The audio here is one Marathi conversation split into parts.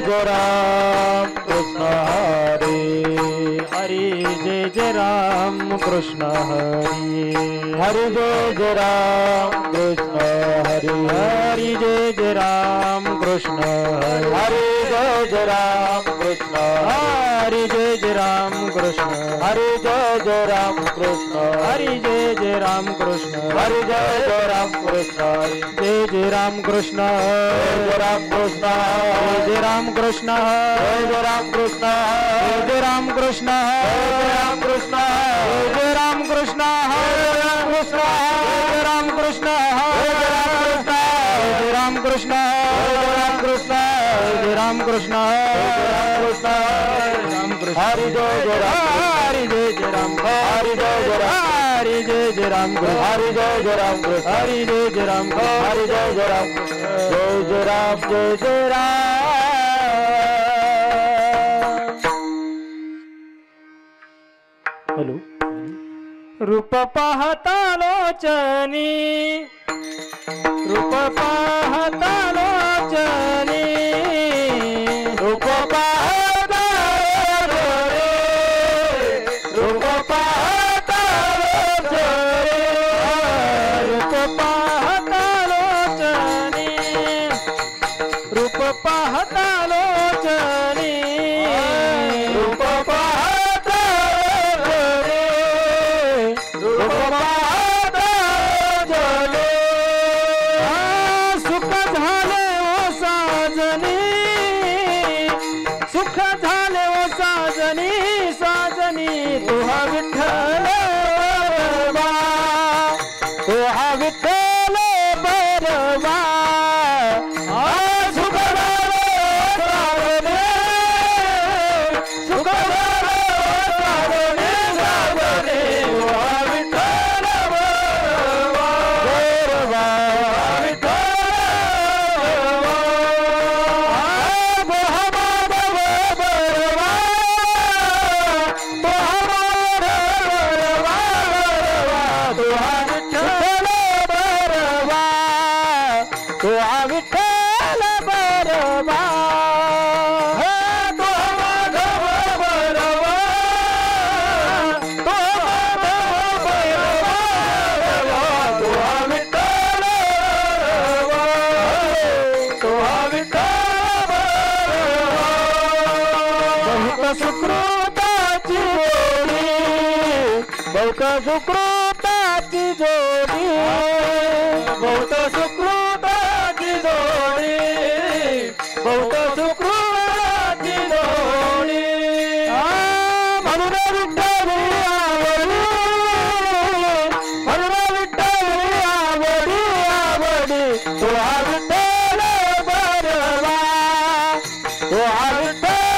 जय राम कृष्ण हरे हरि जय राम कृष्ण हरि हरि जय राम कृष्ण हरि हरि जय राम कृष्ण हरि जय राम कृष्ण हरि जय राम कृष्ण हरि जय राम कृष्ण हरि जय राम कृष्ण हरि जय राम कृष्ण जय राम कृष्ण जय राम कृष्ण जय राम कृष्ण जय राम कृष्ण जय राम कृष्ण जय राम कृष्ण जय राम कृष्ण जय राम कृष्ण जय राम कृष्ण जय राम कृष्ण जय राम कृष्ण राम कृष्ण हरि जय राम हरि जय राम हरि जय राम हरि जय राम हरि जय राम हरि जय राम हरि जय राम जय राम जय राम। हेलो रूप पाहता लोचनी रूप पाहता लोचनी रूप पाहता लोचनी रूप पाहता लोचनी रूप पाहता लोचनी रूप पाहता लोचनी रूप पाहता लोचनी रूप पाहता लोचनी सुख झाले ओ साजनी सुख झाले ओ साजनी साजनी तुहा विठ्ठल बरवा तुहा विठ्ठल बरवा सुख झाले ओ साजनी सुख झाले ओ साजनी साजनी तुहा विठ्ठल बरवा बरवा सुकृताची जोडी बहुत सुकृताची जोडी बहुत सुकृताची जोडी बहुत सुकृताची जोडी म्हणून विठ्ठली आवडी म्हणून विठ्ठली आवडी आवडी तुला विठ्ठल बरवा तुला विठ्ठल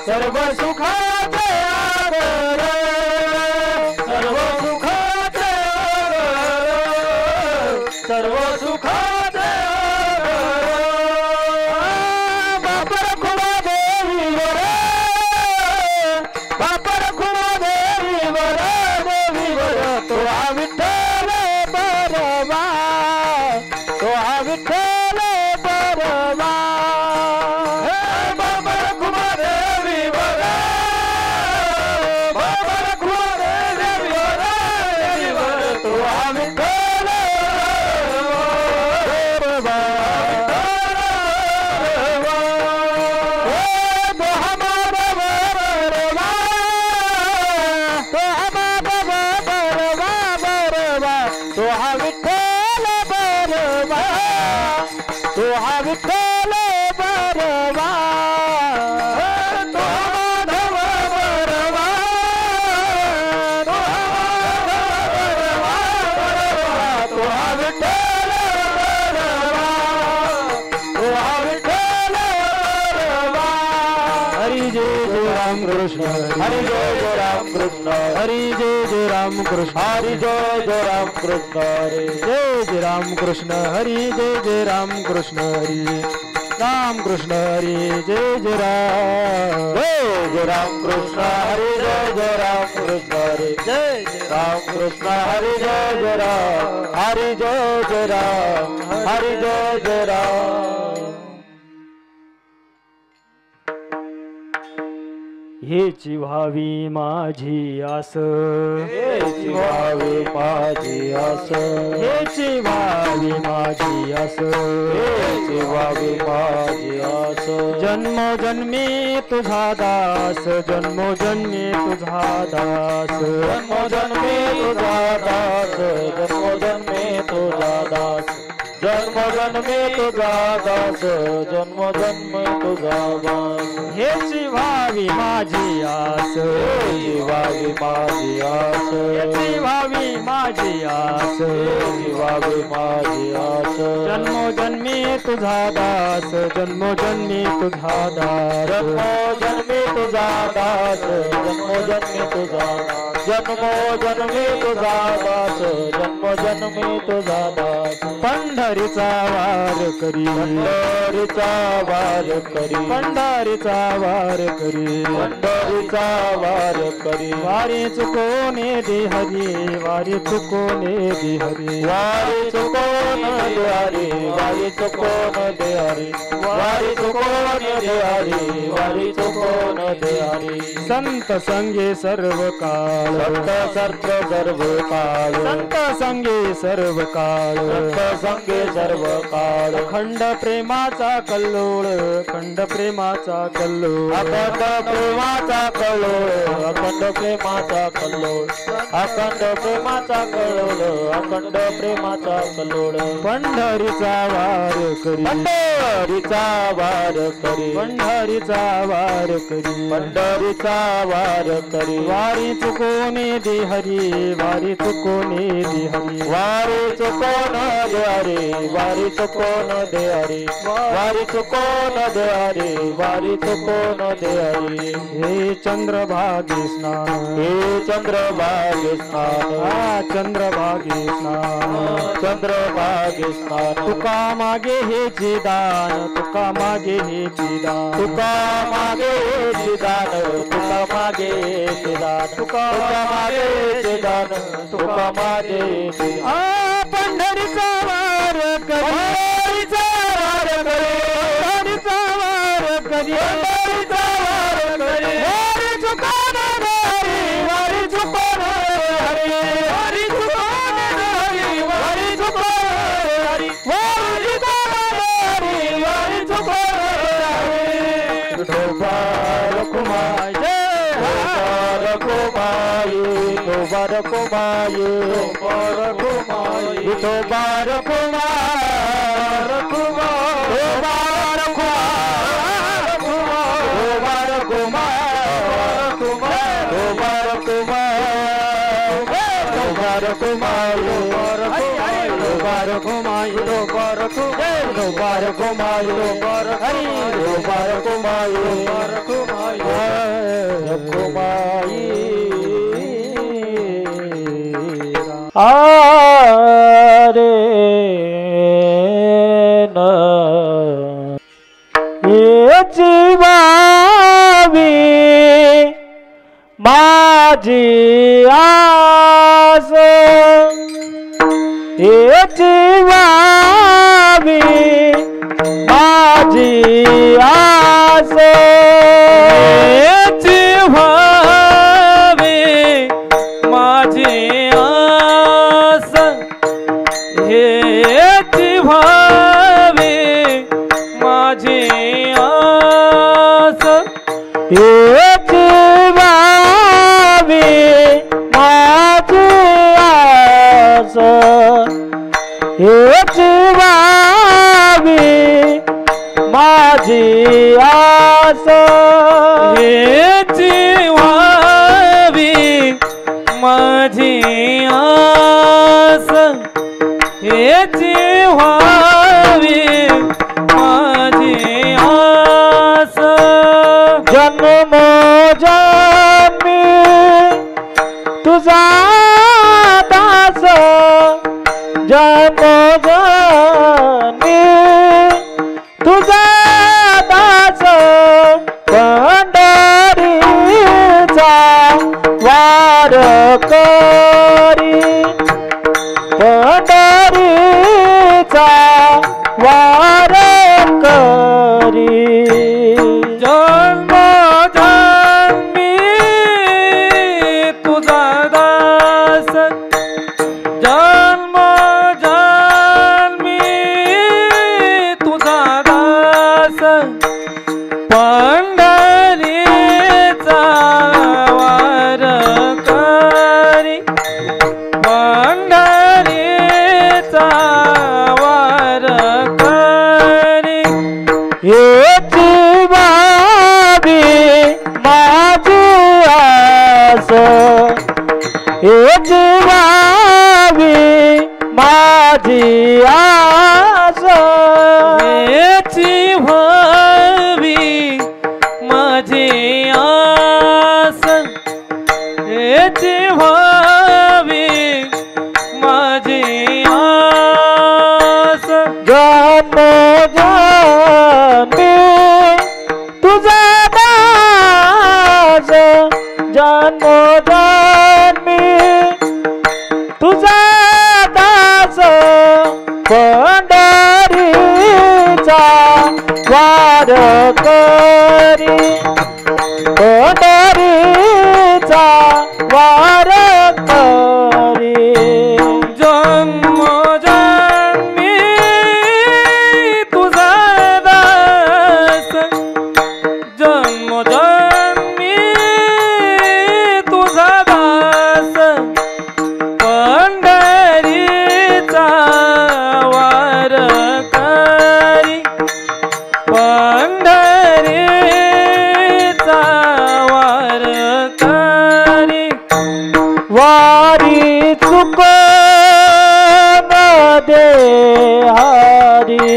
सर्व सुखाचे आदर सर्व सुखाचे आदर सर्व सुखाचे बापर खुमा देवीवर बापर खुमा देवीवर देवीवर तो विठ्ठल बरवा तो विठ्ठल बरवा कृष्ण हरी जय राम कृष्ण हरी जय राम कृष्ण हरी जय राम कृष्ण हरी जय राम कृष्ण हरी जय राम कृष्ण हरी राम कृष्ण हरी जय राम कृष्ण हरी जय राम कृष्ण हरी जय राम कृष्ण हरी जय राम हरी जय राम हरी जय राम हेची व्हावी माझी आस हेची व्हावी माझी आस हेची व्हावी माझी आस हेची व्हावी माझी आस जन्मोजन्मी तुझा दास जन्मोजन्मी तुझा दास जन्मोजन्मी तुझा दास जन्मोजन्मी तुझा दास जन्मोजन्मी तुझा दास जन्मोजन्मी तुझा दास हेची व्हावी माझी आस हेची व्हावी माझी आस हेची व्हावी माझी आस हेची व्हावी माझी आस जन्मोजन्मी तुझा दास जन्मोजन्मी तुझा दास जन्मोजन्मी तुझा दास जन्मोजन्मी तुझा दास जन्मोजन्मी तुझा दास जन्मोजन्मी तुझा दास पंढरीचा वार करी पंढरीचा वार करी पंढरीचा वार करी पंढरीचा वार करी वारी चुकोने दे हरी वारी चुकोने दे हरी वारी चुकोन दे हरी वारी चुकोन दे हरी वारी चुकोन दे हरी वारी चुकोन दे हरी संत संगे सर्व काळ संत सर्व सर्व काळ संत संगे सर्व काळ संत संगे सर्व काळ अखंड प्रेमाचा कल्लोळ अखंड प्रेमाचा कल्लोळ अखंड प्रेमाचा कल्लोळ अखंड प्रेमाचा कल्लोळ अखंड प्रेमाचा कल्लोळ अखंड प्रेमाचा कल्लोळ पंढरीचा वार करी पंढरीचा वार करी पंढरीचा वार करी पंढरीचा वार करी वारी चुकोने दे हरी वारी चुकोने दे हरी वारी चुकोन दे हरी वारी चुकोन दे हरी वारी चुकोन दे हरी वारी चुकोन दे हरी हे चंद्रभागे स्नान हे चंद्रभागे स्नान हा चंद्रभागे स्नान चंद्रभागे स्नान तुका मागे हे दान तुका मागे हे दान तुका मागे दान तुका मागे दान तुका मागे दान तुका मागे आ पंढरीचा वार करी पंढरीचा वार करी पंढरीचा वार करी वारी चुकोन हरी वारी चुकोन हरी वारी चुकोन हरी वारी चुकोन हरी वारी चुकोन हरी वारी चुकोन हरी विठोबा रखुमाई विठोबा रखुमाई विठोबा आरे न हेची व्हावी माझी आस हेची व्हावी माझी आस हेची व्हावी माझी आस हेची व्हावी माझी आस हेची व्हावी माझी आस हेची व्हावी माझी आस हेची व्हावी माझी आस हेची व्हावी माझी आस जन्मो तुझा दास जन्मोजन्मी तुझा दास पंढरीचा वारकरी पंढरीचा वारकरी जन्मोजन्मी तुझा दास जन्मोजन्मी तुझा दास पंढरीचा वारकरी पंढरीचा वारकरी हेची बाबी माझी आस हेची बाबी माझी आस हेची व्हावी माझी आस हेची व्हावी माझी आस जन्मोजन्मी तुझा दास जन्मोजन्मी तुझा दास पंढरीचा वारकरी पंढरीचा वारकरी जन्मोजन्मी तुझा दास जन्मोजन्मी तुझा दास पंढरीचा वारकरी पंढरीचा वारकरी वारी चुकन दे हरी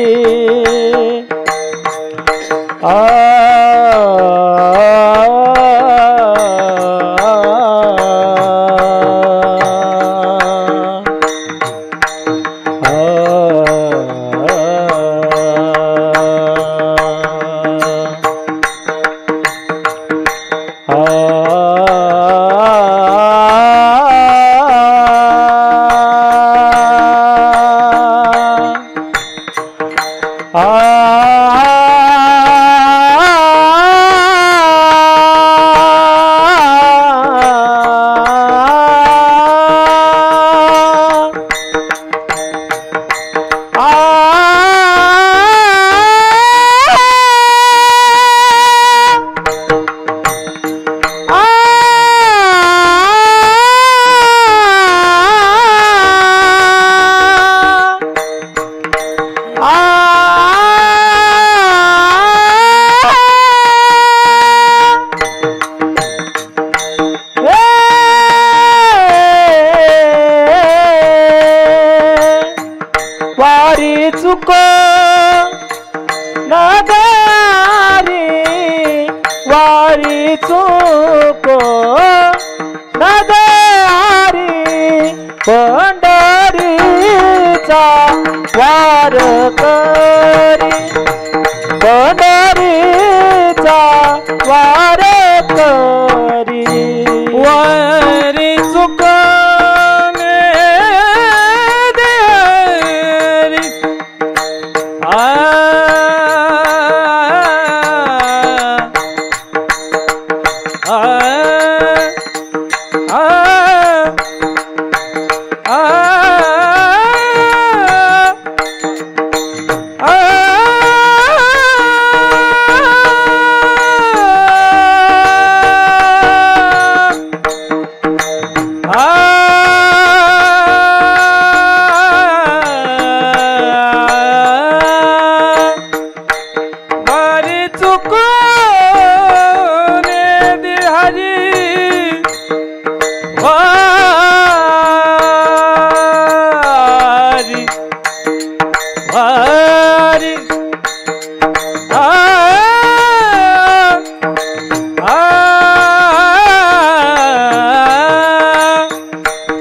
वारी चुक नदारी वारी चुक नदारी पंढरीचा वारकरी पंढरीचा वारकरी वारी चुकने देरी आ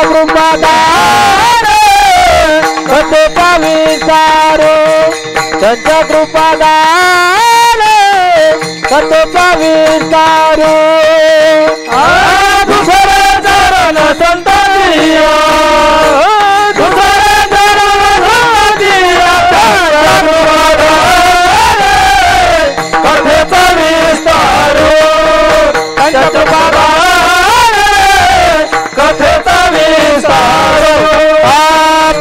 त्यांच्या कृपादान कथेचा विस्तारो त्यांच्या कृपादान कथेचा विस्तारो दुसरे चरण संततिया दुसरे चरण संततिया कथेचा विस्तारो त्यांच्या कृपादान कथेचा विस्तारो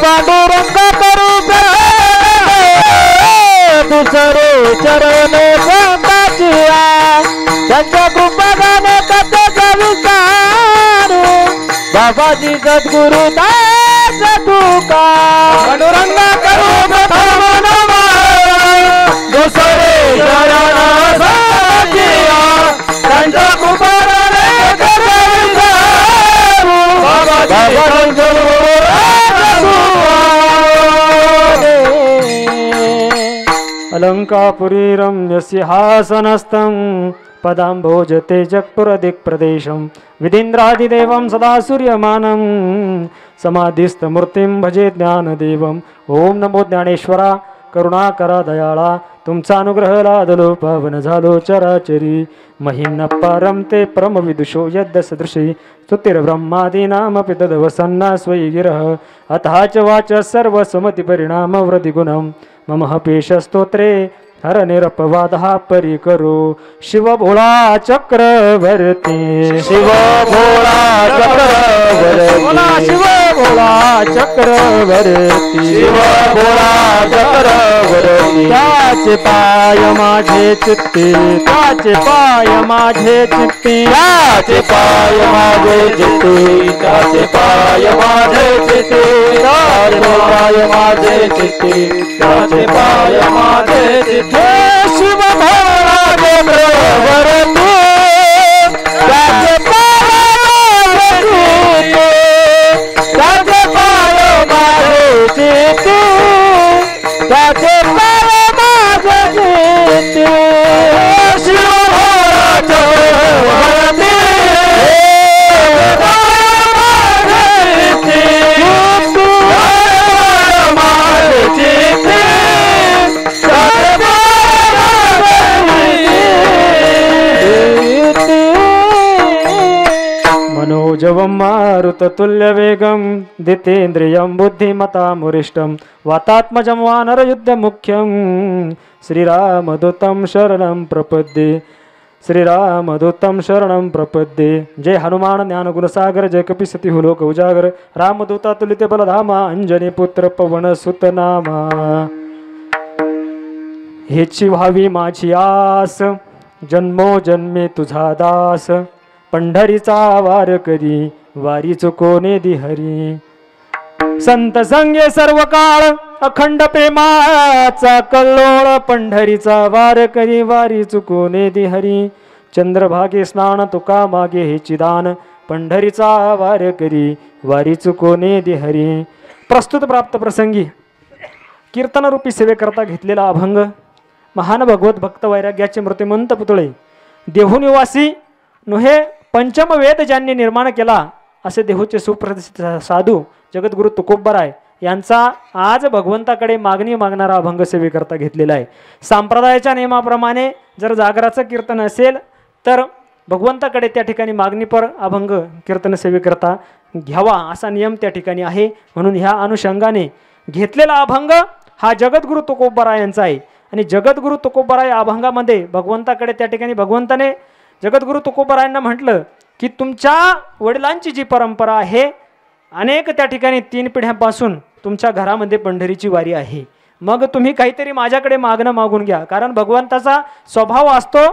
पांडुरंग करू दुसरे चरण संताचिया त्यांच्या कृपादाने कथेचा विस्तार बाबाजी सद्गुरु दास तुका पांडुरंग करू प्रथम नमः दुसरे चरण संताचिया त्यांच्या कृपादाने कथेचा विस्तार बाबाजी सद्गुरु अलंकापुरी रम्यसिंहासनस्थं पदाम्भोजते जगपुरदिक्प्रदेशं विधीन्द्रादिदेवं सदा सूर्यमानं समाधिस्थमूर्तिं भजे ज्ञानदेवं ओम नमो ज्ञानेश्वरा करुणाकरा दयाळा तुमचा अनुग्रह लादलो पावन झालो चराचरी महिम्न परम ते परम विदुषो यद् सदृशी स्तुतिर्ब्रह्मादीनामपि तद्वसन्ना स्वयि गिरः अतः च वाच सर्व समति परिणाम वृद्धिगुणं मम पेश स्तोत्रे हर निरपवादः परिकरो शिव भोळा चक्रवर्ती शिव भोळा चक्रवर्ती शिव भोळा चक्रवर्ती शिव भोळा चक्रवर्ती त्याचे पाय माझे चित्ती त्याचे पाय माझे चित्ती त्याचे पाय माझे चित्ती त्याचे पाय माझे चित्ती त्याचे पाय माझे चित्ती त्याचे पाय माझे चित्ती शिव भोळा चक्रवर्ती त्याचे त्याचे पाय माझे चित्ती त्याचे पाय माझे चित्ती शिव भोळा चक्रवर्ती मनोजवं मारुततुल्यवेगं दितेन्द्रियं बुद्धिमतामुरिष्टं वातात्मजं वानरयुद्धमुख्यं श्रीरामदूतं शरणं प्रपद्ये श्रीरामदूतं शरणं प्रपद्ये जय हनुमान ज्ञान गुणसागर जय कपिसती लोक उजागर रामदूता तुलित बलधामा अंजनी पुत्र पवन सुत नामा हेची व्हावी माझी आस जन्मोजन्मी तुझा दास पंढरीचा वार करी वारी चुकोने दिहरी संत संगे सर्व काळ अखंड प्रेमाचा कल्लोळ पंढरीचा वार करी वारी चुकोने दिहरी चंद्रभागे स्नान तुका मागे हे चिदान पंढरीचा वार करी वारी चुकोने दिहरी प्रस्तुत प्राप्त प्रसंगी कीर्तनरूपी सेवेकरता घेतलेला अभंग महान भगवत भक्त वैराग्याचे मृत्युमंत पुतळे देहुनिवासी नोहे पंचम वेद ज्यांनी निर्माण केला असे देहूचे सुप्रसिद्ध साधू जगद्गुरु तुकोबराय यांचा आज भगवंताकडे मागणी मागणारा अभंग सेवेकरता घेतलेला आहे. संप्रदायाच्या नियमाप्रमाणे जर जागराचं कीर्तन असेल तर भगवंताकडे त्या ठिकाणी मागणीपर अभंग कीर्तन सेवेकरता घ्यावा असा नियम त्या ठिकाणी आहे. म्हणून ह्या अनुषंगाने घेतलेला अभंग हा जगद्गुरु तुकोबराय यांचा आहे. आणि जगद्गुरु तुकोबराय अभंगामध्ये भगवंताकडे त्या ठिकाणी भगवंताने जगद्गुरु तुकोबरायांना म्हटलं की तुमच्या वडिलांची जी परंपरा आहे अनेक त्या ठिकाणी 3 पिढ्यांपासून तुमच्या घरामध्ये पंढरीची वारी आहे. मग तुम्ही काहीतरी माझ्याकडे मागणं मागून घ्या. कारण भगवंताचा स्वभाव असतो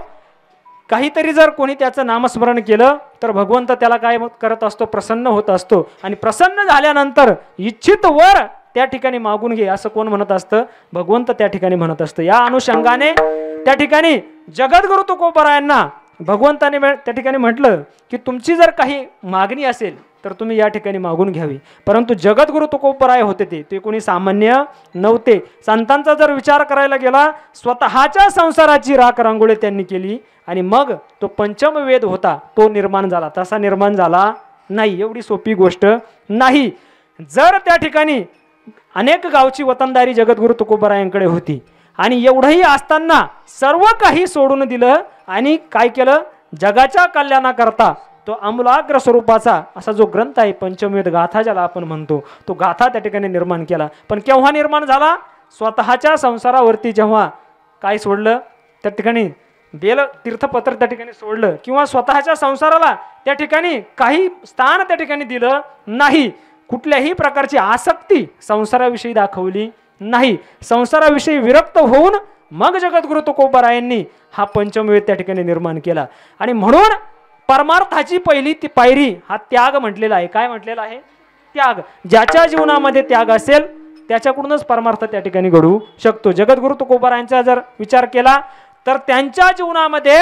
काहीतरी जर कोणी त्याचं नामस्मरण केलं तर भगवंत त्याला काय करत असतो प्रसन्न होत असतो. आणि प्रसन्न झाल्यानंतर इच्छित वर त्या ठिकाणी मागून घे असं कोण म्हणत असतं भगवंत त्या ठिकाणी म्हणत असतं. या अनुषंगाने त्या ठिकाणी जगद्गुरु तुकोबरायांना भगवंताने त्या ठिकाणी म्हटलं की तुमची जर काही मागणी असेल तर तुम्ही या ठिकाणी मागून घ्यावी. परंतु जगद्गुरु तुकोबराय होते ते कोणी सामान्य नव्हते. संतांचा जर विचार करायला गेला स्वतःच्या संसाराची राख रांगोळी त्यांनी केली आणि मग तो पंचम वेद होता तो निर्माण झाला. तसा निर्माण झाला नाही, एवढी सोपी गोष्ट नाही. जर त्या ठिकाणी अनेक गावची वतनदारी जगद्गुरु तुकोबारायांकडे होती आणि एवढंही असताना सर्व काही सोडून दिलं आणि काय केलं, जगाच्या कल्याणाकरता तो अमूलाग्र स्वरूपाचा असा जो ग्रंथ आहे पंचमवेद गाथा ज्याला आपण म्हणतो, तो गाथा त्या ठिकाणी निर्माण केला. पण केव्हा निर्माण झाला, स्वतःच्या संसारावरती जेव्हा काय सोडलं, त्या ठिकाणी बेल तीर्थपत्र त्या ठिकाणी सोडलं किंवा स्वतःच्या संसाराला त्या ठिकाणी काही स्थान त्या ठिकाणी दिलं नाही, कुठल्याही प्रकारची आसक्ती संसाराविषयी दाखवली नाही, संसाराविषयी विरक्त होऊन मग जगद्गुरु तुकोबारायांनी हा पंचमवेद त्या ठिकाणी निर्माण केला. आणि म्हणून परमार्थाची पहिली ती पायरी हा त्याग म्हटलेला आहे. काय म्हटलेला आहे, त्याग. ज्याच्या जीवनामध्ये त्याग असेल त्याच्याकडूनच परमार्थ त्या ठिकाणी घडू शकतो. जगद्गुरु तुकोबारायांचा जर विचार केला तर त्यांच्या जीवनामध्ये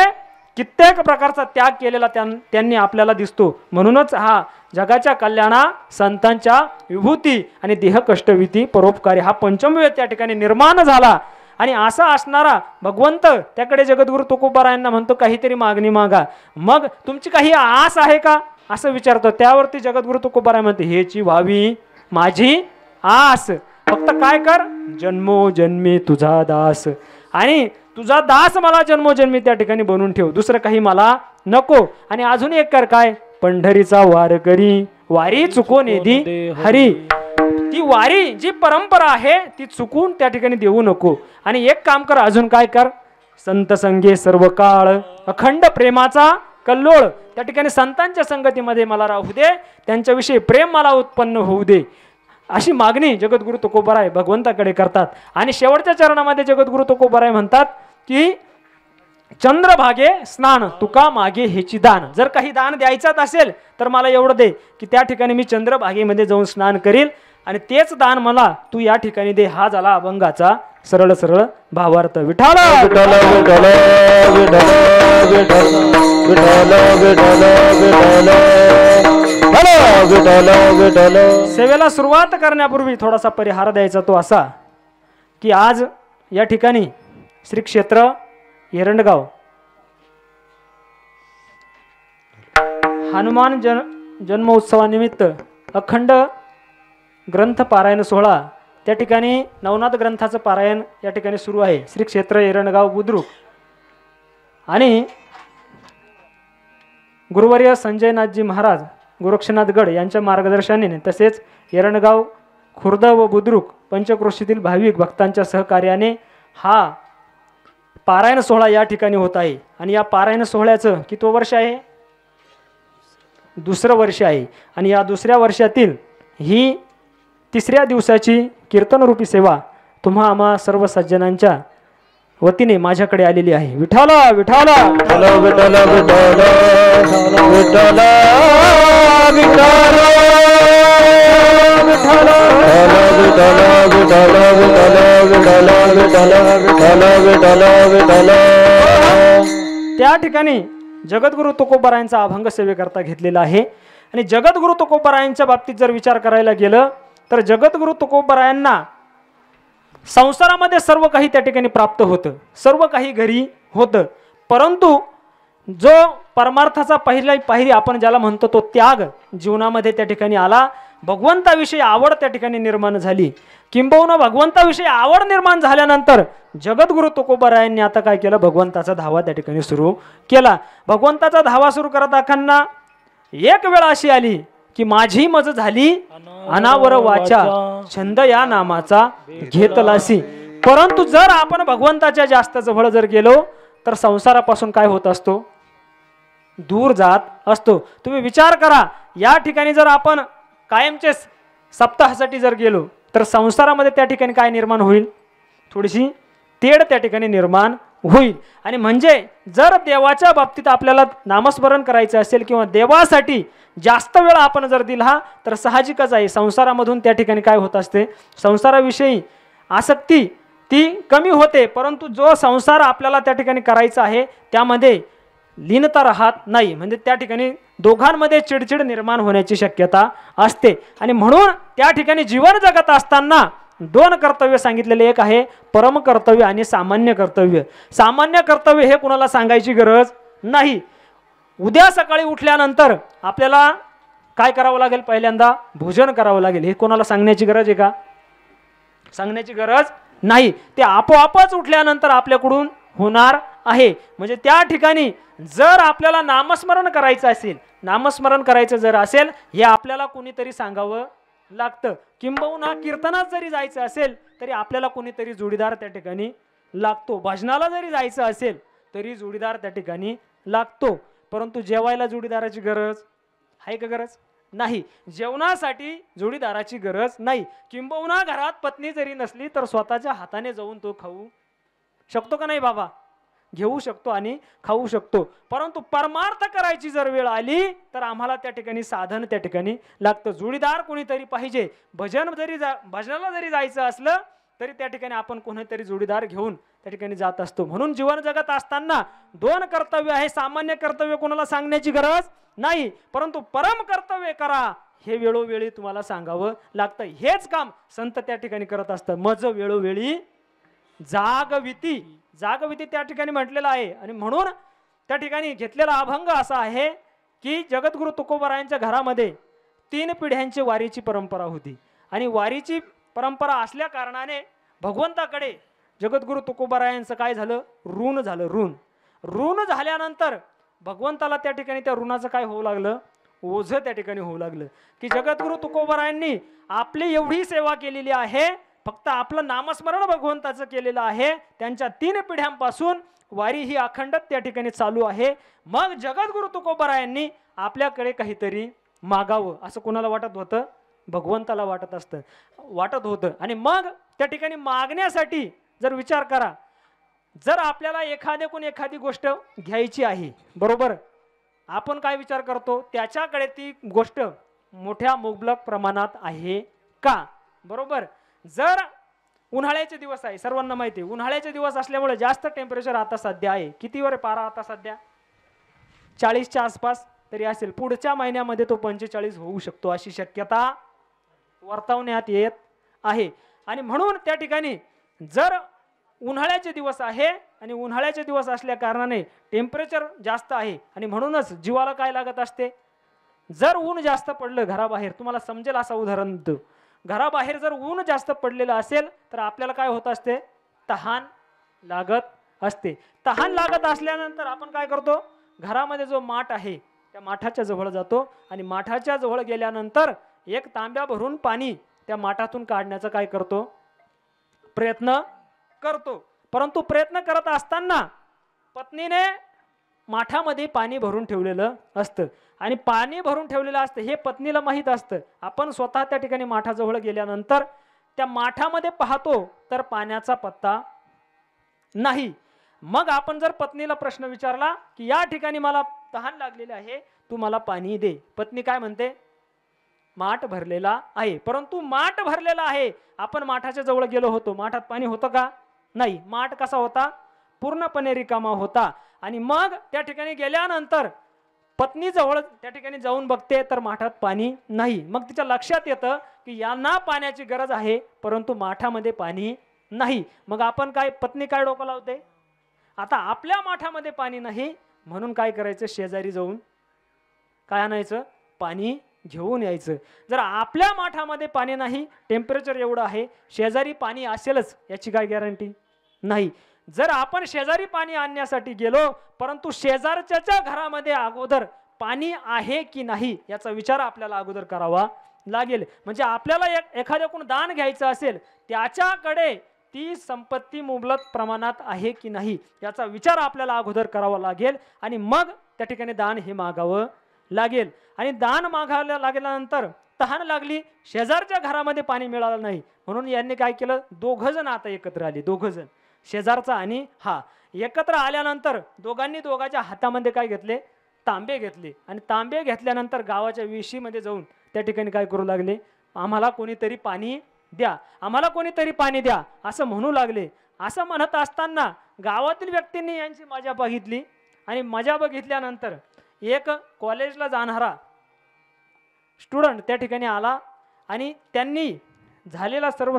कित्येक प्रकारचा त्याग केलेला त्यांनी आपल्याला दिसतो. म्हणूनच हा जगाच्या कल्याणा, संतांच्या विभूती आणि देह कष्टविधी परोपकारी हा पंचमवेद त्या ठिकाणी निर्माण झाला. आणि असा असणारा भगवंत त्याकडे जगद्गुरु तुकोबारायांना म्हणतो काहीतरी मागणी मागा, मग तुमची काही आस आहे का असं विचारतो. त्यावरती जगद्गुरु तुकोबाराय म्हणते, हेची व्हावी माझी आस, फक्त काय कर, जन्मोजन्मी तुझा दास, आणि तुझा दास मला जन्मोजन्मी त्या ठिकाणी बनवून ठेव, दुसरं काही मला नको. आणि अजून एक कर, काय, पंढरीचा वार करी, वारी चुकून येदी हरी. ती वारी जी परंपरा आहे ती चुकून त्या ठिकाणी देऊ नको. आणि एक काम कर, अजून काय कर, संत संगे सर्व काळ अखंड प्रेमाचा कल्लोळ, त्या ठिकाणी संतांच्या संगतीमध्ये मला राहू दे, त्यांच्याविषयी प्रेम मला उत्पन्न होऊ दे, अशी मागणी जगद्गुरु तुकोबाराय भगवंताकडे करतात. आणि शेवटच्या चरणामध्ये जगद्गुरु तुकोबाराय म्हणतात की चंद्रभागे स्नान तुका मागे हेची दान. जर काही दान द्यायचाच असेल तर मला एवढं दे की त्या ठिकाणी मी चंद्रभागेमध्ये जाऊन स्नान करील आणि तेच दान मला तू या ठिकाणी दे. हा झाला अभंगाचा सरळ सरळ भावार्थ. विठ्ठल विठ्ठल विठ्ठल विठ्ठल विठ्ठल विठ्ठल विठ्ठल विठ्ठल. सेवेला सुरुवात करण्यापूर्वी थोडासा परिहार द्यायचा, तो असा की आज या ठिकाणी श्री क्षेत्र एरंडगाव हनुमान जन्मोत्सवानिमित्त अखंड ग्रंथ पारायण सोहळा त्या ठिकाणी नवनाथ ग्रंथाचं पारायण या ठिकाणी सुरू आहे. श्री क्षेत्र एरंडगाव बुद्रुक आणि गुरुवर्य संजयनाथजी महाराज गोरक्षनाथगड यांच्या मार्गदर्शनाने तसेच एरंडगाव खुर्द व बुद्रुक पंचक्रोशीतील भाविक भक्तांच्या सहकार्याने हा पारायण सोहळा या ठिकाणी होत आहे. आणि या पारायण सोहळ्याचं कितवं वर्ष आहे, दुसरं वर्ष आहे. आणि या दुसऱ्या वर्षातील ही तिसऱ्या दिवसाची कीर्तनरूपी सेवा तुम्हा आम्हा सर्व सज्जनांच्या वतीने माझ्याकडे आलेली आहे. विठ्ठल विठ्ठल विठ्ठल विठ्ठल विठ्ठल विठ्ठल त्या ठिकाणी जगद्गुरु तुकोबारायांचा अभंग सेवेकरता घेतलेला आहे. आणि जगद्गुरु तुकोबारायांच्या बाबतीत जर विचार करायला गेलं तर जगद्गुरु तुकोबारायांना संसारामध्ये सर्व काही त्या ठिकाणी प्राप्त होतं, सर्व काही घरी होतं, परंतु जो परमार्थाचा पायरी आपण ज्याला म्हणतो तो त्याग जीवनामध्ये त्या ठिकाणी आला. भगवंताविषयी आवड त्या ठिकाणी निर्माण झाली. किंबहुना भगवंताविषयी आवड निर्माण झाल्यानंतर जगद्गुरु तुकोबारायांनी आता काय केलं, भगवंताचा धावा त्या ठिकाणी सुरू केला. भगवंताचा धावा सुरू करत असताना एक वेळ अशी आली की माझी मज झाली अनावर वाचा, छंद या नामाचा घेतलासी. परंतु जर आपण भगवंताच्या जास्त जवळ जर गेलो तर संसारापासून काय होत असतो, दूर जात असतो. तुम्ही विचार करा, या ठिकाणी जर आपण कायमचे सप्ताहासाठी जर गेलो तर संसारामध्ये त्या ठिकाणी काय निर्माण होईल, थोडीशी तेढ त्या ठिकाणी निर्माण होईल. आणि म्हणजे जर देवाच्या बाबतीत आपल्याला नामस्मरण करायचं असेल किंवा देवासाठी जास्त वेळ आपण जर दिला तर साहजिकच आहे संसारामधून त्या ठिकाणी काय होत असते, संसाराविषयी आसक्ती ती कमी होते. परंतु जो संसार आपल्याला त्या ठिकाणी करायचा आहे त्यामध्ये लीनता राहत नाही. म्हणजे त्या ठिकाणी दोघांमध्ये चिडचिड निर्माण होण्याची शक्यता असते. आणि म्हणून त्या ठिकाणी जीवन जगत असताना दोन कर्तव्य सांगितलेले, एक आहे परम कर्तव्य आणि सामान्य कर्तव्य. सामान्य कर्तव्य हे कुणाला सांगायची गरज नाही. उद्या सकाळी उठल्यानंतर आपल्याला काय करावं लागेल? पहिल्यांदा भोजन करावं लागेल. हे कोणाला सांगण्याची गरज आहे का? सांगण्याची गरज नाही. ते आपोआपच उठल्यानंतर आपल्याकडून होणार आहे. म्हणजे त्या ठिकाणी जर आपल्याला नामस्मरण करायचं असेल, नामस्मरण करायचं जर असेल, हे आपल्याला कोणीतरी सांगावं लागतं. किंबहुना कीर्तनात जरी जायचं असेल तरी आपल्याला कोणीतरी जोडीदार त्या ठिकाणी लागतो. भजनाला जरी जायचं असेल तरी जोडीदार त्या ठिकाणी लागतो. परंतु जेवायला जोडीदाराची गरज आहे का? गरज नाही. जेवणासाठी जोडीदाराची गरज नाही. किंबहुना घरात पत्नी जरी नसली तर स्वतःच्या हाताने जाऊन तो खाऊ शकतो का नाही बाबा? घेऊ शकतो आणि खाऊ शकतो. परंतु परमार्थ करायची जर वेळ आली तर आम्हाला त्या ठिकाणी साधन त्या ठिकाणी लागतं. जोडीदार कोणीतरी पाहिजे. भजनाला जरी जायचं असलं तरी त्या ठिकाणी आपण कोणीतरी जोडीदार घेऊन त्या ठिकाणी जात असतो. म्हणून जीवन जगत असताना दोन कर्तव्य आहे. सामान्य कर्तव्य कोणाला सांगण्याची गरज नाही, परंतु परम कर्तव्य करा हे वेळोवेळी तुम्हाला सांगावं लागतं. हेच काम संत त्या ठिकाणी करत असतं. मज वेळोवेळी जागविती, जागविती त्या ठिकाणी म्हटलेलं आहे. आणि म्हणून त्या ठिकाणी घेतलेला अभंग असा आहे की जगद्गुरु तुकोबारायांच्या घरामध्ये 3 पिढ्यांची वारीची परंपरा होती. आणि वारीची परंपरा असल्या कारणाने भगवंताकडे जगद्गुरु तुकोबारायांचं काय झालं? ऋण झालं. ऋण झाल्यानंतर भगवंताला त्या ठिकाणी त्या ऋणाचं काय होऊ लागलं? ओझं त्या ठिकाणी होऊ लागलं की जगद्गुरु तुकोबारायांनी आपली एवढी सेवा केलेली आहे, फक्त आपलं नामस्मरण भगवंताचं केलेलं आहे. त्यांच्या 3 पिढ्यांपासून वारी ही अखंड त्या ठिकाणी चालू आहे. मग जगद्गुरु तुकोबारायांनी आपल्याकडे काहीतरी मागावं असं कोणाला वाटत होतं? भगवंताला वाटत होतं. आणि मग त्या ठिकाणी मागण्यासाठी जर विचार करा, जर आपल्याला एखादी गोष्ट घ्यायची आहे, बरोबर, आपण काय विचार करतो? त्याच्याकडे ती गोष्ट मोठ्या मुबलक प्रमाणात आहे का? बरोबर. जर उन्हाळ्याचे दिवस आहे, सर्वांना माहिती आहे उन्हाळ्याचे दिवस असल्यामुळे जास्त टेम्परेचर आता सध्या आहे. कितीवर पारा आता सध्या? 40च्या आसपास तरी असेल. पुढच्या महिन्यामध्ये तो 45 होऊ शकतो अशी शक्यता वर्तवण्यात येत आहे. आणि म्हणून त्या ठिकाणी जर उन्हाळ्याचे दिवस आहे आणि उन्हाळ्याचे दिवस असल्या कारणाने टेम्परेचर जास्त आहे आणि म्हणूनच जीवाला काय लागत असते? जर ऊन जास्त पडलं घराबाहेर, तुम्हाला समजेल असं उदाहरण देतो. घराबाहेर जर ऊन जास्त पडलेलं असेल तर आपल्याला काय होत असते? तहान लागत असते. तहान लागत असल्यानंतर आपण काय करतो? घरामध्ये जो माठ आहे त्या माठाच्या जवळ जातो आणि माठाच्या जवळ गेल्यानंतर 1 तांब्या भरून पाणी त्या माठातून काढण्याचा काय करतो? प्रयत्न करतो. परंतु प्रयत्न करत असताना पत्नीने माठामध्ये पाणी भरून ठेवलेलं असतं आणि पाणी भरून ठेवलेलं असतं हे पत्नीला माहीत असतं. आपण स्वतः त्या ठिकाणी माठाजवळ गेल्यानंतर त्या माठामध्ये पाहतो तर पाण्याचा पत्ता नाही. मग आपण जर पत्नीला प्रश्न विचारला की या ठिकाणी मला तहान लागलेली आहे, तू मला पाणी दे. पत्नी काय म्हणते? माठ भरलेला आहे. परंतु माठ भरलेला आहे, आपण माठाच्या जवळ गेलो होतो, माठात पाणी होतं का? नाही. माठ कसा होता? पूर्णपणे रिकामा होता. आणि मग त्या ठिकाणी गेल्यानंतर पत्नी जवळ त्या ठिकाणी जाऊन बघते तर माठात पाणी नाही. मग तिच्या लक्षात येतं की यांना पाण्याची गरज आहे परंतु माठामध्ये पाणी नाही. मग आपण काय, पत्नी काय डोकं लावते? आता आपल्या माठामध्ये पाणी नाही म्हणून काय करायचं? शेजारी जाऊन काय आणायचं? पाणी घेऊन यायचं. जर आपल्या माठामध्ये पाणी नाही, टेम्परेचर एवढं आहे, शेजारी पाणी असेलच याची काय गॅरंटी नाही. जर आपण शेजारी पाणी आणण्यासाठी गेलो परंतु शेजारच्या घरामध्ये अगोदर पाणी आहे की नाही याचा विचार आपल्याला अगोदर करावा लागेल. म्हणजे आपल्याला एखाद्याकडून दान घ्यायचं असेल त्याच्याकडे ती संपत्ती मुबलक प्रमाणात आहे की नाही याचा विचार आपल्याला अगोदर करावा लागेल आणि मग त्या ठिकाणी दान हे मागावं लागेल. आणि दान मागायला लागल्यानंतर तहान लागली, शेजारच्या घरामध्ये पाणी मिळालं नाही म्हणून यांनी काय केलं? 2 जण आता एकत्र आले. 2 जण, शेजारचा आणि हा, एकत्र आल्यानंतर दोघांच्या हातामध्ये काय घेतले? तांबे घेतले. आणि तांबे घेतल्यानंतर गावाच्या विशीमध्ये जाऊन त्या ठिकाणी काय करू लागले? आम्हाला कोणीतरी पाणी द्या, आम्हाला कोणीतरी पाणी द्या असं म्हणू लागले. असं म्हणत असताना गावातील व्यक्तींनी यांची मजा बघितली आणि मजा बघितल्यानंतर एक कॉलेजला जाणारा स्टुडंट त्या ठिकाणी आला आणि त्यांनी झालेला सर्व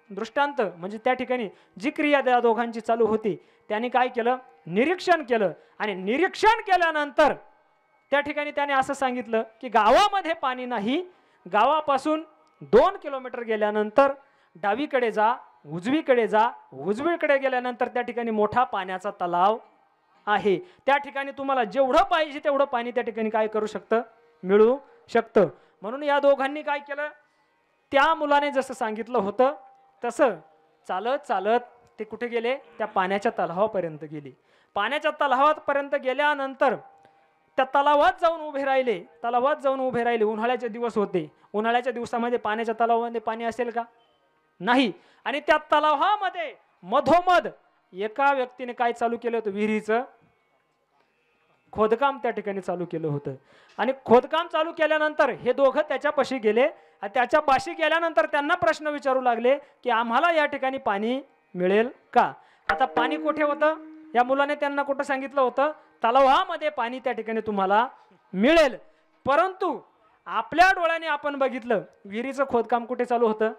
दृष्टांत म्हणजे त्या ठिकाणी जी क्रिया त्या दोघांची चालू होती त्यांनी काय केलं? निरीक्षण केलं. आणि निरीक्षण केल्यानंतर त्या ठिकाणी त्याने असं सांगितलं की गावामध्ये पाणी नाही, गावापासून 2 किलोमीटर गेल्यानंतर डावीकडे जा, उजवीकडे जा, उजवीकडे गेल्यानंतर त्या ठिकाणी मोठा पाण्याचा तलाव आहे, त्या ठिकाणी तुम्हाला जेवढं पाहिजे तेवढं पाणी त्या ठिकाणी काय करू शकतं, मिळू शकतं. म्हणून या दोघांनी काय केलं, त्या मुलाने जसं सांगितलं होतं तसं चालत चालत ते कुठे गेले, त्या पाण्याच्या तलावापर्यंत गेले. पाण्याच्या तलावापर्यंत गेल्यानंतर त्या तलावात जाऊन उभे राहिले. उन्हाळ्याचे दिवस होते. उन्हाळ्याच्या दिवसामध्ये पाण्याच्या तलावामध्ये पाणी असेल का, नाही. आणि त्या तलावामध्ये मधोमध एका व्यक्तीने काय चालू केलं होतं, विहिरीचं खोदकाम त्या ठिकाणी चालू केलं होतं. आणि खोदकाम चालू केल्यानंतर हे दोघं त्याच्यापाशी गेले. आणि त्याच्यापाशी गेल्यानंतर त्यांना प्रश्न विचारू लागले की आम्हाला या ठिकाणी पाणी मिळेल का. आता पाणी कुठे होतं, या मुलाने त्यांना कुठं सांगितलं होतं, तलावामध्ये पाणी त्या ठिकाणी तुम्हाला मिळेल. परंतु आपल्या डोळ्याने आपण बघितलं विहिरीचं खोदकाम कुठे चालू होतं,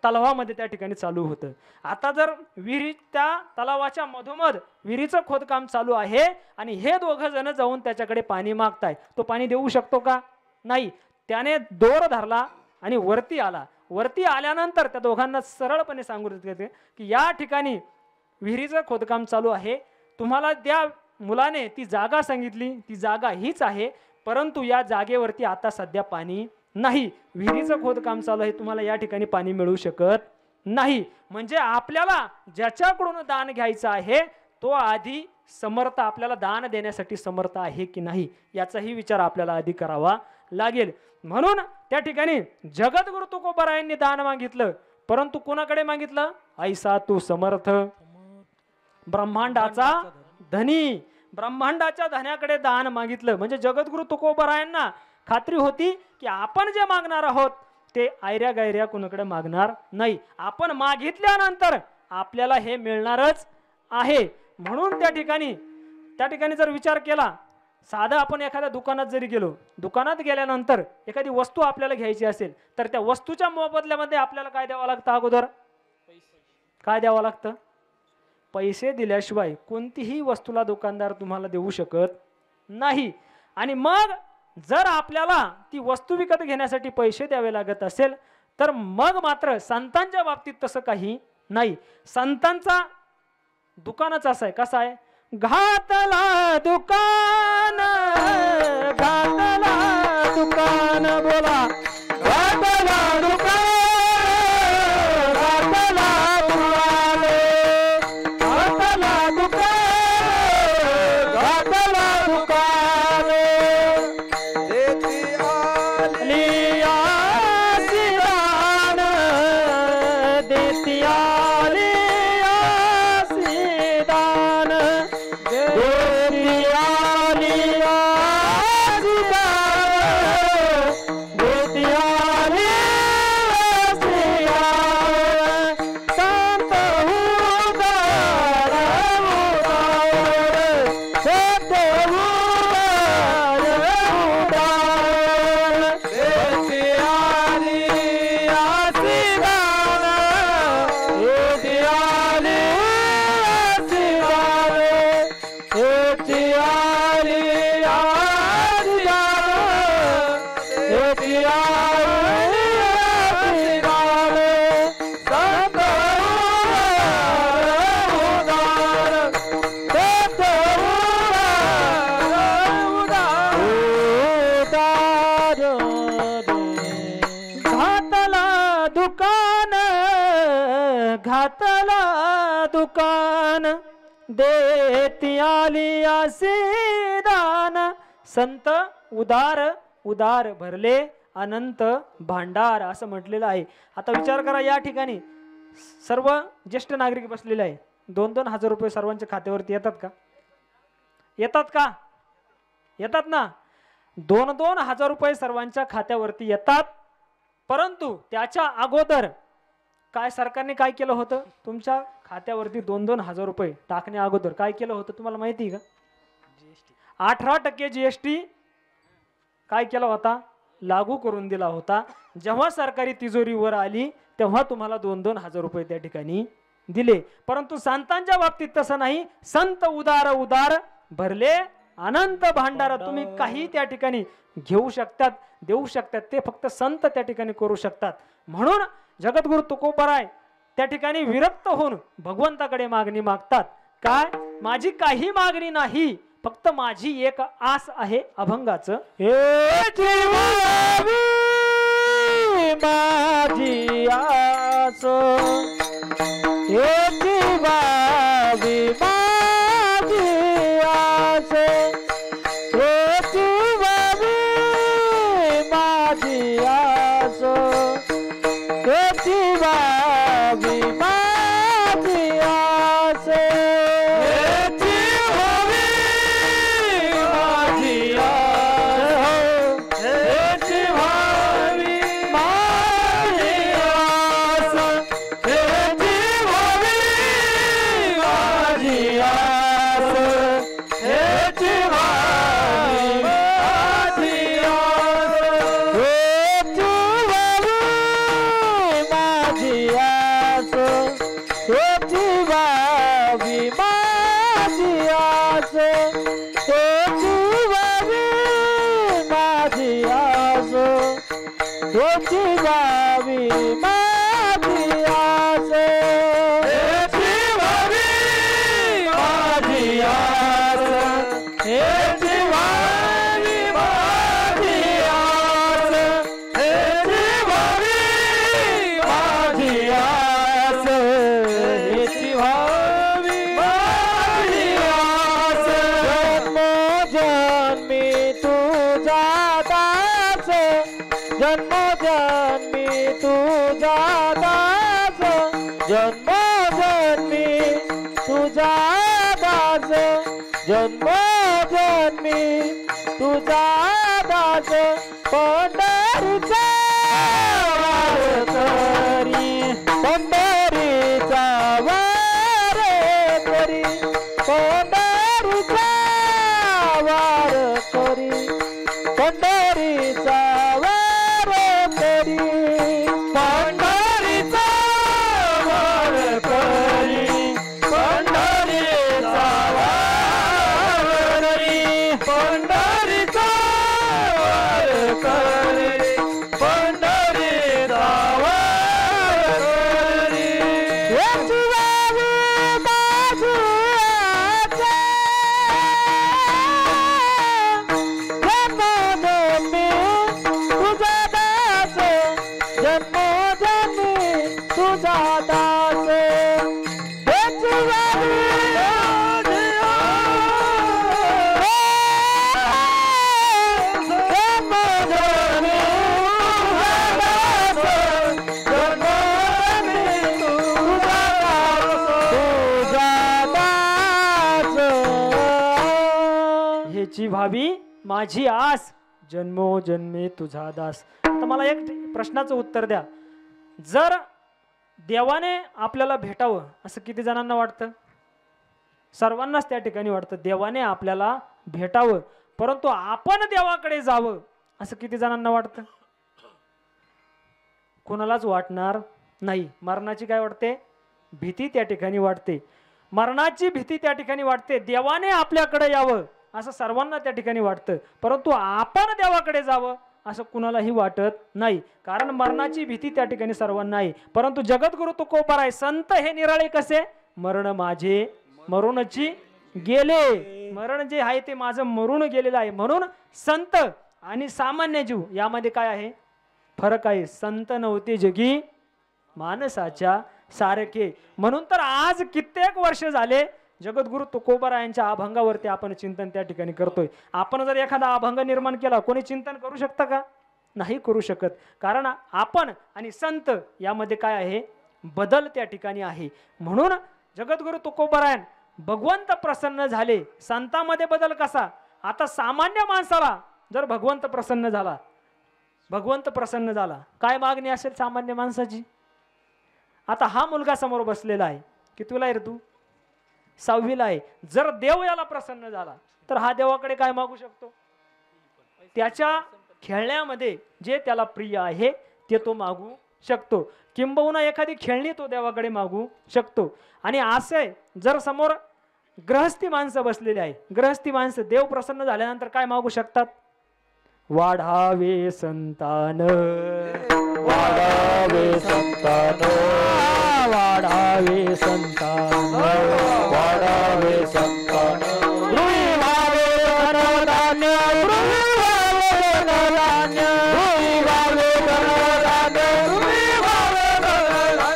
तलावामध्ये त्या ठिकाणी चालू होतं. आता जर विहिरी त्या तलावाच्या मधोमध विहिरीचं खोदकाम चालू आहे आणि हे दोघं जण जाऊन त्याच्याकडे पाणी मागताय, तो पाणी देऊ शकतो का, नाही. त्याने दोर धरला आणि वरती आला. वरती आल्यानंतर त्या दोघांना सरळपणे सांगून देते की या ठिकाणी विहिरीचं खोदकाम चालू आहे, तुम्हाला त्या मुलाने ती जागा सांगितली, ती जागा हीच आहे, परंतु या जागेवरती आता सध्या पाणी नाही, विहिरीचं खोदकाम चालू आहे, तुम्हाला या ठिकाणी पाणी मिळू शकत नाही. म्हणजे आपल्याला ज्याच्याकडून दान घ्यायचं आहे तो आधी समर्थ, आपल्याला दान देण्यासाठी समर्थ आहे की नाही याचाही विचार आपल्याला आधी करावा लागेल. म्हणून त्या ठिकाणी जगद्गुरु तुकोबारायांनी दान मागितलं, परंतु कोणाकडे मागितलं, ऐसा तू समर्थ, ब्रह्मांडाचा धनी, ब्रह्मांडाच्या धन्याकडे दान मागितलं. म्हणजे जगद्गुरु तुकोबारायांना खात्री होती की आपण जे मागणार आहोत ते आयऱ्या गायऱ्या कुणाकडे मागणार नाही, आपण मागितल्यानंतर आपल्याला हे मिळणारच आहे. म्हणून त्या ठिकाणी जर विचार केला, साधा आपण एखाद्या दुकानात जरी गेलो, दुकानात गेल्यानंतर एखादी वस्तू आपल्याला घ्यायची असेल तर त्या वस्तूच्या मोबदल्यामध्ये आपल्याला काय द्यावं लागतं, अगोदर काय द्यावं लागतं, पैसे दिल्याशिवाय कोणतीही वस्तूला दुकानदार तुम्हाला देऊ शकत नाही. आणि मग जर आपल्याला ती वस्तू विकत घेण्यासाठी पैसे द्यावे लागत असेल तर मग मात्र संतांच्या बाबतीत तसं काही नाही. संतांचा दुकानच असं आहे, कसं आहे, घातला दुकान, घातला दुकान, बोला घातला दुकान, घातला दुकान, घातला दुकान, घातला दुकान, देती आली आसीदान, देती आली आसीदान, देती आली आसीदान, देती आली आसीदान, संत उदार उदार, संत उदार उदार, देती आली आसीदान, देती आली आसीदान, देती आली आसीदान, देती आली आसीदान, संत उदार संत उदार घातला दुकान, घातला दुकान, देती आली आसीदान, संत उदार उदार भरले अनंत भांडार असं म्हटलेलं आहे. आता विचार करा, या ठिकाणी सर्व ज्येष्ठ नागरिक बसलेले आहे, 2-2 हजार रुपये सर्वांच्या खात्यावरती येतात का, येतात का, येतात ना, 2-2 हजार रुपये सर्वांच्या खात्यावरती येतात. परंतु त्याच्या अगोदर काय सरकारने काय केलं होतं, तुमच्या खात्यावरती 2-2 हजार रुपये टाकण्या अगोदर काय केलं होतं तुम्हाला माहिती आहे का, 18% GST काय केला होता, लागू करून दिला होता. जेव्हा सरकारी तिजोरीवर आली तेव्हा तुम्हाला 2-2 हजार रुपये त्या ठिकाणी दिले. परंतु संतांच्या बाबतीत तसं नाही, संत उदार उदार भरले अनंत भांडार तुम्ही काही त्या ठिकाणी घेऊ शकतात, देऊ शकतात, ते फक्त संत त्या ठिकाणी करू शकतात. म्हणून जगद्गुरु तुकोबाराय त्या ठिकाणी विरक्त होऊन भगवंताकडे मागणी मागतात. काय? माझी काही मागणी नाही, फक्त माझी एक आस आहे अभंगाचं. हे जीवावी माझी आस, हे जीवावी माझी आस, हे जीवावी माझी आस, हे जीवावी माझी आस, हे जीवावी माझी आस, हे जीवावी माझी आस, हे जीवावी माझी आस, हे जीवावी माझी आस, हे जीवावी माझी आस, हे जीवावी माझी आस, हे जीवावी माझी आस, हे जीवावी माझी आस, हे जीवावी माझी आस, हे जीवावी माझी आस, हे जीवावी माझी आस, हे जीवावी माझी आस, जन्मोजन्मी तुझा दास, जन्मोजन्मी तुझा दास, जन्मोजन्मी तुझा दास, जन्मोजन्मी तुझा दास, पंढरीचा वार करी, पंढरीचा वार करी, पंढरीचा वार करी, पंढरीचा वार करी, पंढरीचा वार करी, पंढरीचा वार करी, पंढरीचा वार करी, पंढरीचा वार करी, हे जीवावी माझी आस, जन्मोजन्मी तुझा दास, जन्मोजन्मी तुझा दास, हे जीवावी माझी आस, जन्मोजन्मी तुझा दास, जन्मोजन्मी तुझा दास, ह्याची भावी माझी आस, जन्मोजन्मी तुझा दास. आता मला एक प्रश्नाचं उत्तर द्या. जर देवाने आपल्याला भेटावं असं किती जणांना वाटतं? सर्वांनाच त्या ठिकाणी वाटतं देवाने आपल्याला भेटावं, परंतु आपण देवाकडे जावं असं किती जणांना वाटतं? कोणालाच वाटणार नाही. मरणाची काय वाटते? भीती त्या ठिकाणी वाटते. मरणाची भीती त्या ठिकाणी वाटते. देवाने आपल्याकडे यावं असं सर्वांना त्या ठिकाणी वाटतं, परंतु आपण देवाकडे जावं असं कुणालाही वाटत नाही. कारण मरणाची भीती त्या ठिकाणी सर्वांना आहे. परंतु जगद्गुरु तुकोबाराय संत हे निराळे कसे? मरण माझे मरूनची गेले, मरण जे आहे ते माझं मरून गेलेलं आहे. म्हणून संत आणि सामान्य जीव यामध्ये काय आहे? फरक आहे. संत नव्हते जगी माणसाच्या सारखे. म्हणून तर आज कित्येक वर्ष झाले जगद्गुरु तुकोबारायांच्या अभंगावरती आपण चिंतन त्या ठिकाणी करतोय. आपण जर एखादा अभंग निर्माण केला, कोणी चिंतन करू शकतं का? नाही करू शकत. कारण आपण आणि संत यामध्ये काय आहे? बदल त्या ठिकाणी आहे. म्हणून जगद्गुरु तुकोबारायन भगवंत प्रसन्न झाले. संतांमध्ये बदल कसा? आता सामान्य माणसाला जर भगवंत प्रसन्न झाला, भगवंत प्रसन्न झाला, काय मागणी असेल सामान्य माणसाची? आता हा मुलगा समोर बसलेला आहे, कितवीला आहे रे तू? 6वीला आहे. जर देव याला प्रसन्न झाला तर हा देवाकडे काय मागू शकतो? त्याच्या खेळण्यामध्ये जे त्याला प्रिय आहे ते तो मागू शकतो. किंबहुना एखादी खेळणी तो देवाकडे मागू शकतो. आणि असे जर समोर ग्रहस्थी माणसं बसलेली आहे. ग्रहस्थी माणसं देव प्रसन्न झाल्यानंतर काय मागू शकतात? वाढावे संतान, वाढावे संतान, वाढावे संतान, वाढावे संतान. गृही व्हावे धनधान्य, गृही व्हावे धनधान्य, गृही व्हावे धनधान्य, गृही व्हावे धनधान्य,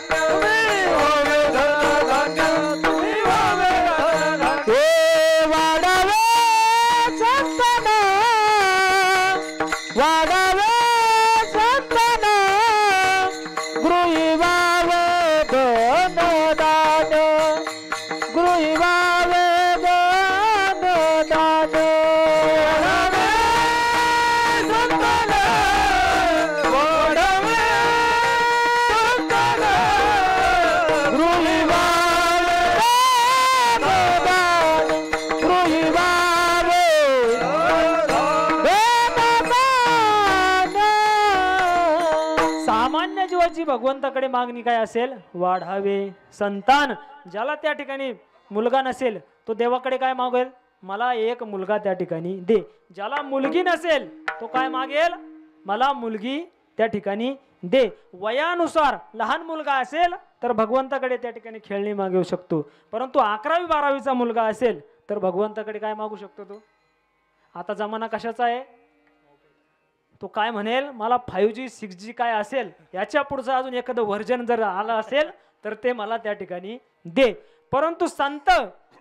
गृही व्हावे धनधान्य, गृही व्हावे धनधान्य. हे वाढावे संतान, वाढावे संतान, गृही व्हावे धनधान्य, गृही व्हावे धनधान्य. संतान, वाढावे संतान, गृही व्हावे धनधान्य, गृही व्हावे सामान्य जीवाची भगवंताकडे मागणी काय असेल? वाढावे संतान. ज्याला त्या ठिकाणी मुलगा नसेल तो देवाकडे काय मागेल? मला एक मुलगा त्या ठिकाणी दे. ज्याला मुलगी नसेल तो काय मागेल? मला मुलगी त्या ठिकाणी दे. वयानुसार लहान मुलगा असेल तर भगवंताकडे त्या ठिकाणी खेळणी मागू शकतो, परंतु 11वी 12वीचा मुलगा असेल तर भगवंताकडे काय मागू शकतो तो? आता जमाना कशाचा आहे? तो काय म्हणेल? मला 5G 6G काय असेल याच्या पुढचं अजून एखादं व्हर्जन जर आलं असेल तर ते मला त्या ठिकाणी दे. परंतु संत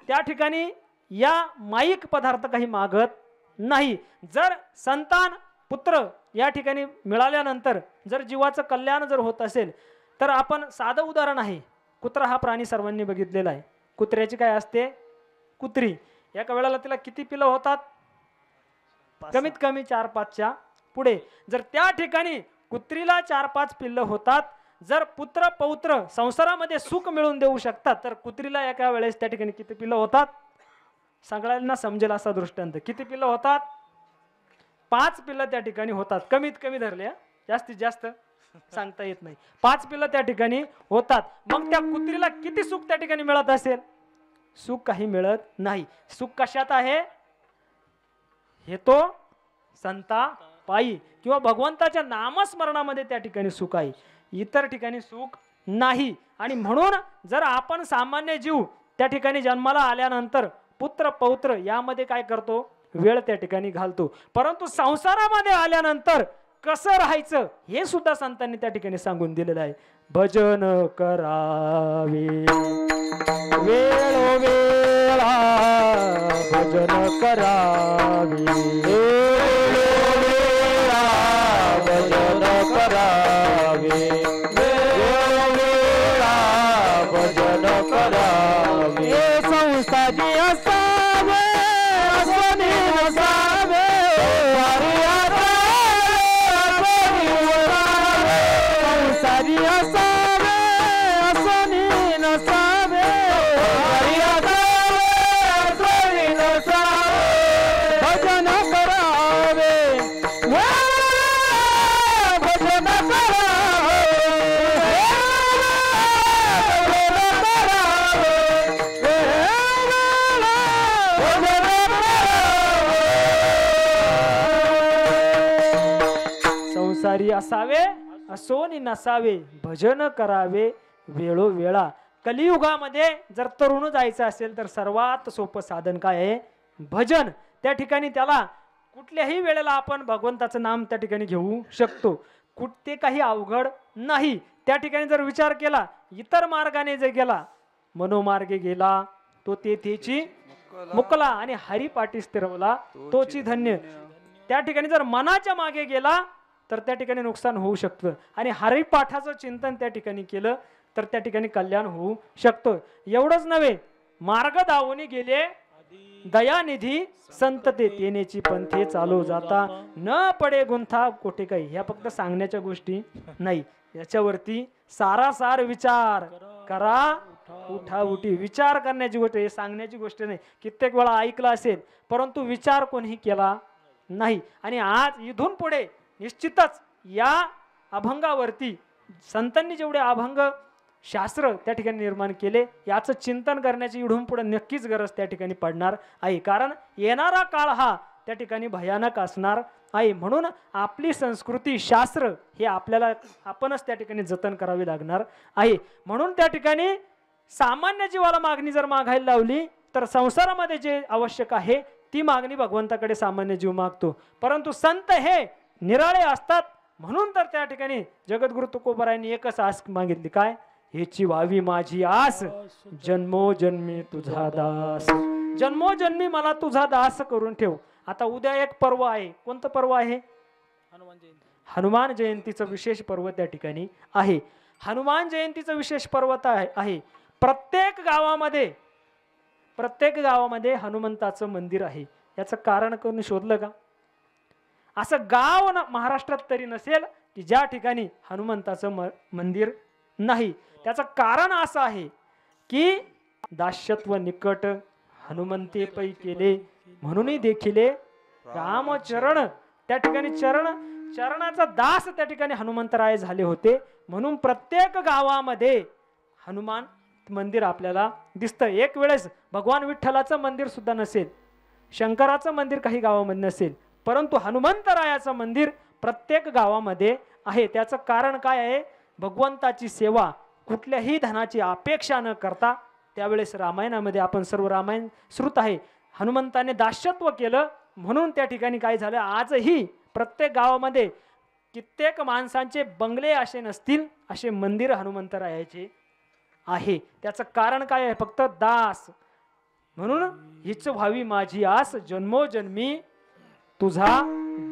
त्या ठिकाणी या माईक पदार्थ काही मागत नाही. जर संतान पुत्र या ठिकाणी मिळाल्यानंतर जर जीवाचं कल्याण जर होत असेल तर आपण साधं उदाहरण आहे. कुत्रा हा प्राणी सर्वांनी बघितलेला आहे. कुत्र्याची काय असते? कुत्री. एका वेळेला तिला किती पिलं होतात? कमीत कमी 4-5च्या पुढे. जर त्या ठिकाणी कुत्रीला 4-5 पिल्लं होतात, जर पुत्र पौत्र संसारामध्ये सुख मिळवून देऊ शकतात तर कुत्रीला एका वेळेस त्या ठिकाणी किती पिल्लं होतात? सगळ्यांना समजेल असा दृष्टांत. किती पिल्लं होतात? 5 पिल्लं त्या ठिकाणी होतात. कमीत कमी धरले, जास्तीत जास्त सांगता येत नाही. 5 पिल्लं त्या ठिकाणी होतात. मग त्या कुत्रीला किती सुख त्या ठिकाणी मिळत असेल? सुख काही मिळत नाही. सुख कशात आहे? हे तो संता पायी किंवा भगवंताच्या नामस्मरणामध्ये त्या ठिकाणी सुख आहे, इतर ठिकाणी सुख नाही. आणि म्हणून जर आपण सामान्य जीव त्या ठिकाणी जन्माला आल्यानंतर पुत्र पौत्र यामध्ये काय करतो? वेळ त्या ठिकाणी घालतो. परंतु संसारामध्ये आल्यानंतर कसं राहायचं हे सुद्धा संतांनी त्या ठिकाणी सांगून दिलेलं आहे. भजन करावे वेळोवेळा, भजन करावे वेळोवेळा, भजन करावे वेळोवेळा, भजन करावे. संसारी असावे असनी नसावे, संसारी असावे असनी नसावे, भजन करावे भजन करावे, संसारी असावे असोनी नसावे, भजन करावे वेळोवेळा. कलियुगामध्ये जर तरुण जायचं असेल तर सर्वात सोपं साधन काय आहे? भजन. त्या ठिकाणी त्याला कुठल्याही वेळेला आपण भगवंताचं नाम त्या ठिकाणी घेऊ शकतो. ते काही अवघड नाही. त्या ठिकाणी जर विचार केला, इतर मार्गाने जर गेला, मनोमार्गे गेला तो तेथेची मुकला आणि हरिपाठी स्थिरवला तोची धन्य. त्या ठिकाणी जर मनाच्या मागे गेला तर त्या ठिकाणी नुकसान होऊ शकतं. आणि हरिपाठाचं चिंतन त्या ठिकाणी केलं तर त्या ठिकाणी कल्याण होऊ शकतं. एवढंच नव्हे, मार्ग दावून गेले दयानिधी संत ते तेनेची पंथे चालू जाता, न पडे गुंथा कोठे काही. ह्या फक्त सांगण्याच्या गोष्टी नाही, याच्यावरती सारासार विचार करा. उठा उठी विचार करण्याची गोष्ट, हे सांगण्याची गोष्ट नाही. कित्येक वेळा ऐकलं असेल परंतु विचार कोणीही केला नाही. आणि आज इथून पुढे निश्चितच या अभंगावरती संतांनी जेवढे अभंग शास्त्र त्या ठिकाणी निर्माण केले. याचं चिंतन करण्याची इडून पुढे नक्कीच गरज त्या ठिकाणी पडणार आहे, कारण येणारा काळ हा त्या ठिकाणी भयानक असणार आहे. म्हणून आपली संस्कृती शास्त्र हे आपणच त्या ठिकाणी जतन करावी लागणार आहे. म्हणून त्या ठिकाणी सामान्य जीवाला मागणी जर मागायला लावली तर संसारामध्ये जे आवश्यक आहे ती मागणी भगवंताकडे सामान्य जीव मागतो. परंतु संत हे निराळे असतात, म्हणून तर त्या ठिकाणी जगद्गुरु तुकोबारायांनी एकच आस मागितली, काय? हेची व्हावी माझी आस, जन्मोजन्मी तुझा दास. जन्मोजन्मी मला तुझा दास करून ठेव. आता उद्या एक पर्व आहे. कोणतं पर्व आहे? हनुमान जयंतीचं विशेष पर्व त्या ठिकाणी आहे. हनुमान जयंतीचं विशेष पर्व आहे. प्रत्येक गावामध्ये हनुमंताचं मंदिर आहे. याचं कारण कोणी शोधलं का? असं गाव महाराष्ट्रात तरी नसेल की ज्या ठिकाणी हनुमंताचं मंदिर नाही. त्याचं कारण असं आहे की दास्यत्व निकट हनुमंते पै केले, म्हणून देखिले रामचरण. त्या ठिकाणी चरणाचा दास त्या ठिकाणी हनुमंतराय झाले होते. म्हणून प्रत्येक गावामध्ये हनुमान मंदिर आपल्याला दिसतं. एक वेळेस भगवान विठ्ठलाचं मंदिर सुद्धा नसेल, शंकराचं मंदिर काही गावामध्ये नसेल, परंतु हनुमंतरायाचं मंदिर प्रत्येक गावामध्ये आहे. त्याचं कारण काय आहे? भगवंताची सेवा कुठल्याही धनाची अपेक्षा न करता. त्यावेळेस रामायणामध्ये आपण सर्व रामायण श्रुत आहे, हनुमंताने दास्यत्व केलं म्हणून त्या ठिकाणी काय झालं, आजही प्रत्येक गावामध्ये कित्येक माणसांचे बंगले असे नसतील असे मंदिर हनुमंतरायाचे आहे. त्याचं कारण काय आहे? फक्त दास. म्हणून हीच व्हावी माझी आस, जन्मोजन्मी तुझा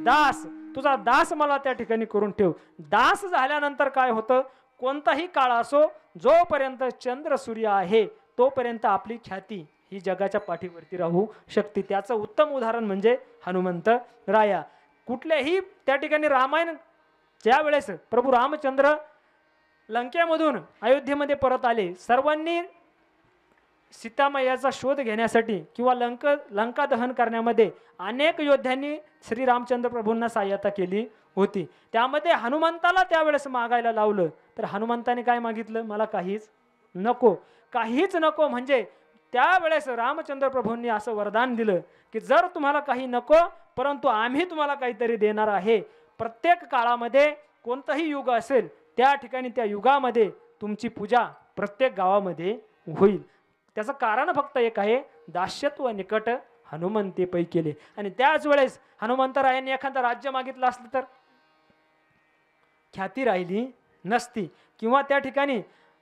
दास. तुझा दास मला त्या ठिकाणी करून ठेव. दास झाल्यानंतर काय होतं? कोणताही काळ असो, जोपर्यंत चंद्र सूर्य आहे तोपर्यंत आपली ख्याती ही जगाच्या पाठीवरती राहू शकते. त्याचं उत्तम उदाहरण म्हणजे हनुमंत राया. कुठल्याही त्या ठिकाणी रामायण ज्या वेळेस प्रभू रामचंद्र लंकेमधून अयोध्येमध्ये परत आले, सर्वांनी सीतामय्याचा शोध घेण्यासाठी किंवा लंका दहन करण्यामध्ये अनेक योद्ध्यांनी श्री रामचंद्र प्रभूंना सहाय्यता केली होती. त्यामध्ये हनुमंताला त्यावेळेस मागायला लावलं तर हनुमंताने काय मागितलं? मला काहीच नको. काहीच नको म्हणजे त्यावेळेस रामचंद्र प्रभूंनी असं वरदान दिलं की जर तुम्हाला काही नको परंतु आम्ही तुम्हाला काहीतरी देणार आहे. प्रत्येक काळामध्ये कोणतंही युग असेल त्या ठिकाणी त्या युगामध्ये तुमची पूजा प्रत्येक गावामध्ये होईल. त्याचं कारण फक्त एक आहे, दास्यत्व निकट हनुमंते पै केले. आणि त्याच वेळेस हनुमंतरायांनी एखादं राज्य मागितलं असलं तर ख्याती राहिली नसती किंवा त्या ठिकाणी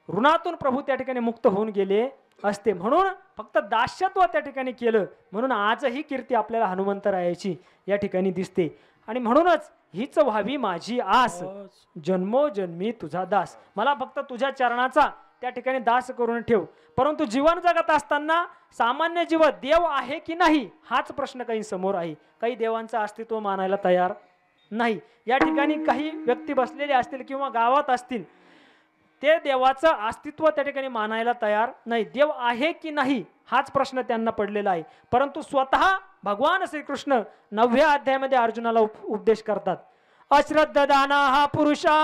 ऋणातून प्रभू त्या ठिकाणी मुक्त होऊन गेले असते. म्हणून फक्त दास्यत्व त्या ठिकाणी केलं म्हणून आजही कीर्ती आपल्याला हनुमंतरायाची या ठिकाणी दिसते. आणि म्हणूनच हीच व्हावी माझी आस, जन्मोजन्मी तुझा दास. मला फक्त तुझ्या चरणाचा त्या ठिकाणी दास करून ठेव. परंतु जीवन जगत असताना सामान्य जीव देव आहे की नाही हाच प्रश्न काही समोर आहे. काही देवांचं अस्तित्व मानायला तयार नाही. या ठिकाणी काही व्यक्ती बसलेले असतील किंवा गावात असतील, ते देवाचं अस्तित्व त्या ठिकाणी मानायला तयार नाही. देव आहे की नाही हाच प्रश्न त्यांना पडलेला आहे. परंतु स्वतः भगवान श्रीकृष्ण 9व्या अध्यायामध्ये अर्जुनाला उपदेश करतात. अश्रद्धदाना हा पुरुषा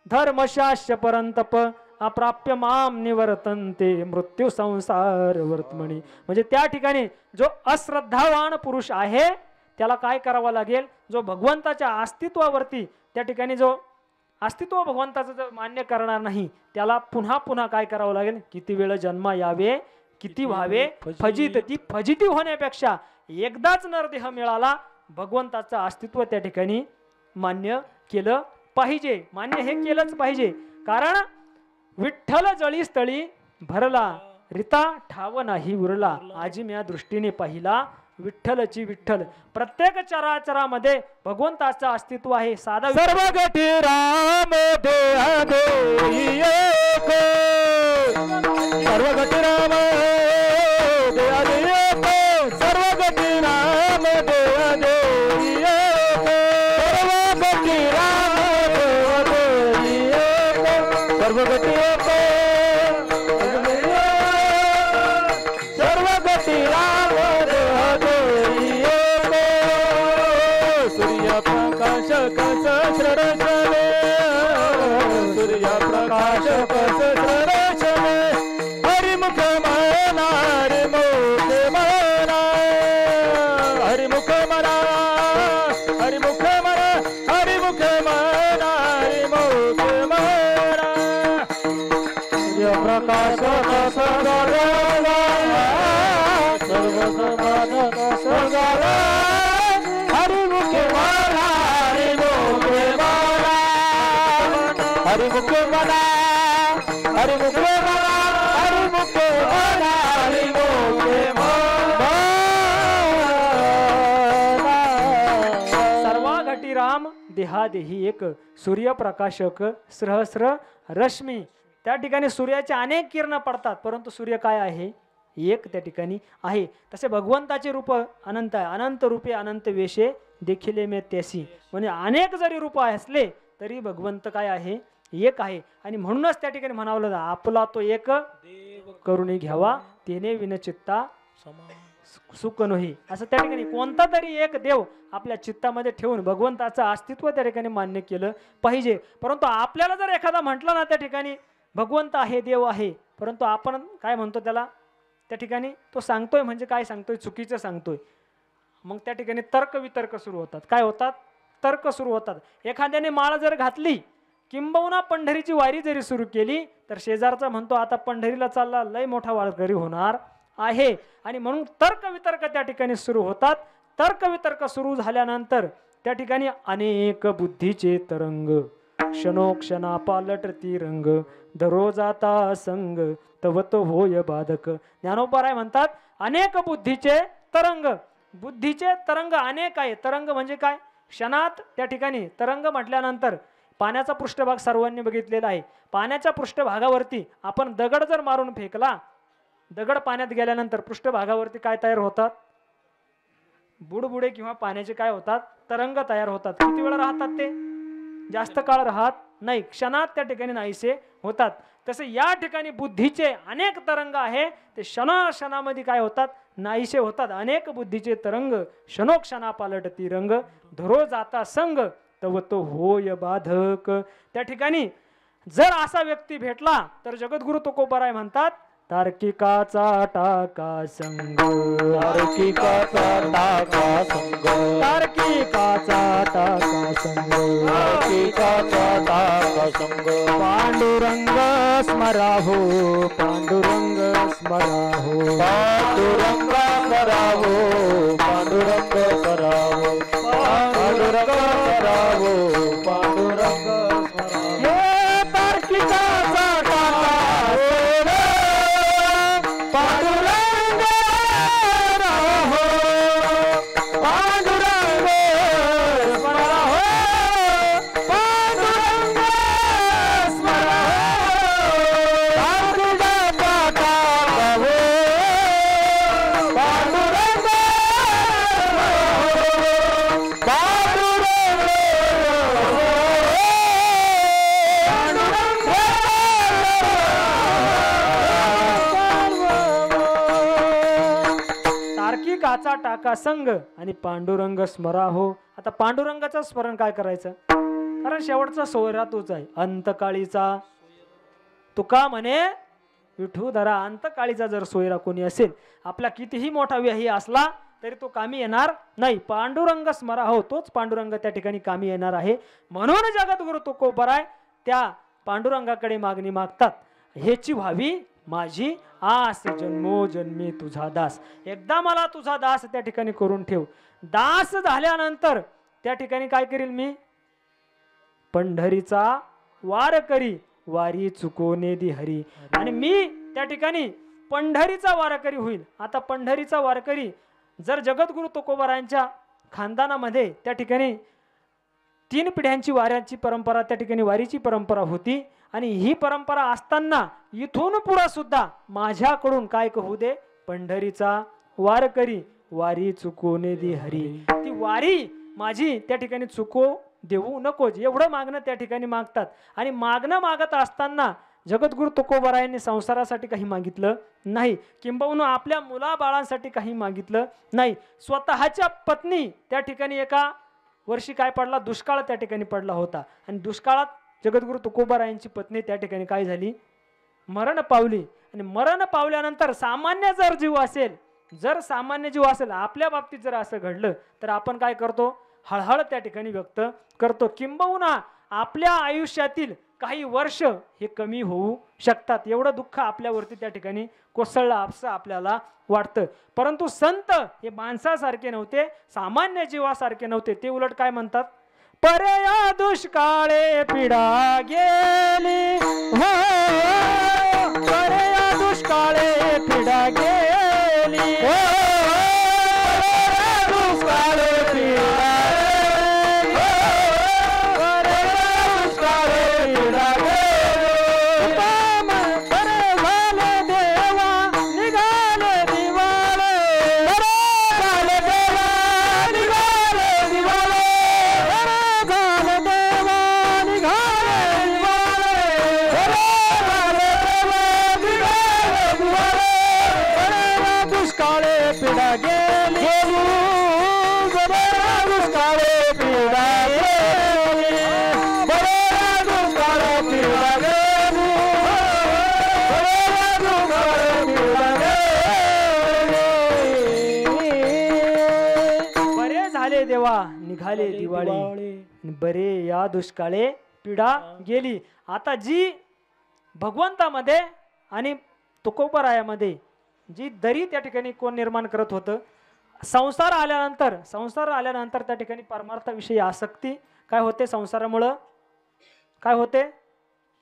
धर्मशास्य परंतप अप्राप्य माम निवर्तन्ते मृत्यू संसार वर्तमणी. म्हणजे त्या ठिकाणी जो अश्रद्धावान पुरुष आहे त्याला काय करावं लागेल? जो भगवंताच्या अस्तित्वावरती त्या ठिकाणी जो अस्तित्व भगवंताचं जर मान्य करणार नाही त्याला पुन्हा पुन्हा काय करावं लागेल? किती वेळ जन्म यावे, किती व्हावे फजित. ती फजिती होण्यापेक्षा एकदाच नरदेह मिळाला, भगवंताचं अस्तित्व त्या ठिकाणी मान्य केलं पाहिजे. मान्य हे केलंच पाहिजे. कारण विठ्ठल जळी स्थळी भरला, रिता ठाव नाही उरला, आजी म्या दृष्टीने पाहिला विठ्ठलची विठ्ठल. प्रत्येक चराचरामध्ये भगवंताचं अस्तित्व आहे. साधा सर्व गती राम देह देई एक, सर्व गती राम देह देई एक, सर्व गती राम देह देई एक, सर्व गती राम देह देई एक, सर्व गती एक, सर्व गती राम देह देई एक. सूर्य प्रकाश कस श्रड चले, सूर्य प्रकाश प्रकाशक सहस्रदर्शने हरिमुख म्हणा हरिमुख म्हणा हरिमुख म्हणा हरिमुख म्हणा हरिमुख म्हणा हरिमुख म्हणा प्रकाशक सर्वसाधारण सर्वसाधारण सर्वसाधारण हरिमुख म्हणा हरिमुख म्हणा हरिमुख म्हणा हरिमुख म्हणा हरिमुख म्हणा हरिमुख म्हणा सर्वा घटी राम देहादेही एक सूर्यप्रकाशक सहस्र रश्मी. त्या ठिकाणी सूर्याचे अनेक किरण पडतात परंतु सूर्य काय आहे एक त्या ठिकाणी आहे. तसे भगवंताचे रूप अनंत आहे. अनंत रूपे अनंत वेशे देखिले मे त्यासी. म्हणजे अनेक जरी रूप असले तरी भगवंत काय आहे एक आहे. आणि म्हणूनच त्या ठिकाणी म्हणावलं जा आपला तो एक करुणी घ्यावा तेने विनचित्ता सुख नोही. असं त्या ठिकाणी कोणता तरी एक देव आपल्या चित्तामध्ये ठेवून भगवंताचं अस्तित्व त्या ठिकाणी मान्य केलं पाहिजे. परंतु आपल्याला जर एखादा म्हटलं ना त्या ठिकाणी भगवंत आहे देव आहे परंतु आपण काय म्हणतो त्याला त्या ठिकाणी तो सांगतोय म्हणजे काय सांगतोय चुकीचं सांगतोय. मग त्या ठिकाणी तर्क वितर्क सुरू होतात. काय होतात तर्क सुरू होतात. एखाद्याने माळ जर घातली किंबहुना पंढरीची वारी जरी सुरू केली तर शेजारचा म्हणतो आता पंढरीला चालला लय मोठा वारकरी होणार आहे. आणि म्हणून तर्क वितर्क त्या ठिकाणी सुरू होतात. तर्क वितर्क सुरू झाल्यानंतर त्या ठिकाणी अनेक बुद्धीचे तरंग क्षणोक्षणा पालटती रंग दरो जाता संग तव तो होय बाधक. ज्ञानोबराय म्हणतात अनेक बुद्धीचे तरंग. बुद्धीचे तरंग अनेक आहे. तरंग म्हणजे काय क्षणात त्या ठिकाणी तरंग म्हटल्यानंतर पाण्याचा पृष्ठभाग सर्वांनी बघितलेला आहे. पाण्याच्या पृष्ठभागावरती आपण दगड जर मारून फेकला दगड पाण्यात गेल्यानंतर पृष्ठभागावरती काय तयार होतात बुडबुडे किंवा पाण्याचे काय होतात तरंग तयार होतात. किती वेळा राहतात ते जास्त काळ राहत नाही. क्षणात त्या ठिकाणी नाहीसे होतात. तसे या ठिकाणी बुद्धीचे अनेक तरंग आहे ते क्षणामध्ये काय होतात नाहीसे होतात. अनेक बुद्धीचे तरंग क्षणोक्षणा पालटती रंग धरो जाता संग तव तो होय बाधक. त्या ठिकाणी जर असा व्यक्ती भेटला तर जगद्गुरु तुकोबाराय म्हणतात तार्किकाचा टाका संग तार्किकाचा टाका संग तार्किकाचा टाका संग तार्किकाचा टाका संग पांडुरंग स्मराहो पांडुरंग स्मराहो पांडुरंग करावो पांडुरंग करावो पांडुरंग करावो पांडुरंग हे तार्किकाचा टाका पांडुरंग राहो पांडुरंग स्मराहो पांडुरंग स्मराहो पांडुरंगा टाकावो पांडुरंग तार्किकाचा टाका संग आणि पांडुरंग स्मराहो. आता पांडुरंगाचं स्मरण काय करायचं कारण शेवटचा सोयरा तोच आहे अंतकाळीचा. तुका म्हणे विठूधरा अंतकाळीचा जर सोयरा कोणी असेल आपला कितीही मोठा व्यही असला तरी तो कामी येणार नाही. पांडुरंग स्मराहो तोच पांडुरंग त्या ठिकाणी कामी येणार आहे. म्हणून जगद्गुरु तुकोबाराय त्या पांडुरंगाकडे मागणी मागतात हेची व्हावी माझी आस जन्मोजन्मी तुझा दास. एकदा मला तुझा दास त्या ठिकाणी करून ठेव. दास झाल्यानंतर त्या ठिकाणी काय करील मी पंढरीचा वार करी वारी चुकोने दी हरी. आणि मी त्या ठिकाणी पंढरीचा वारकरी होईल. आता पंढरीचा वारकरी जर जगद्गुरु तुकोबारायांच्या खानदानामध्ये त्या ठिकाणी 3 पिढ्यांची वाऱ्याची परंपरा त्या ठिकाणी वारीची परंपरा होती. आणि ही परंपरा असताना इथून पुढे सुद्धा माझ्याकडून काय कहू दे पंढरीचा वारकरी वारी चुकोने दी हरी. ती वारी माझी त्या ठिकाणी चुको देऊ नकोच एवढं मागणं त्या ठिकाणी मागतात. आणि मागणं मागत असताना जगद्गुरु तुकोबारायांनी संसारासाठी काही मागितलं नाही किंबहुना आपल्या मुलाबाळांसाठी काही मागितलं नाही. स्वतःच्या पत्नी त्या ठिकाणी एका वर्षी काय पडला दुष्काळ त्या ठिकाणी पडला होता. आणि दुष्काळात जगद्गुरु तुकोबारायांची पत्नी त्या ठिकाणी काय झाली, मरण पावली. आणि मरण पावल्यानंतर सामान्य जर जीव असेल, जर सामान्य जीव असेल, आपल्या बाबतीत जर असं घडलं तर आपण काय करतो, हळहळ त्या ठिकाणी व्यक्त करतो. किंबहुना आपल्या आयुष्यातील काही वर्ष हे कमी होऊ शकतात, एवढं दुःख आपल्यावरती त्या ठिकाणी कोसळलं असं आपल्याला वाटतं. परंतु संत हे माणसासारखे नव्हते, सामान्य जीवासारखे नव्हते. ते उलट काय म्हणतात, पर्या दुष्काळे पिढा गेली हो, पर्या दुष्काळे पिढा गेली हो, दुष्काळे पिढा देवा निघाले दिवाळी, बरे या दुष्काळे पिढा गेली. आता जी भगवंतामध्ये आणि तुकोबारायामध्ये जी दरी त्या ठिकाणी कोण निर्माण करत होतं, संसार आल्यानंतर त्या ठिकाणी परमार्थाविषयी आसक्ती काय होते, संसारामुळं काय होते,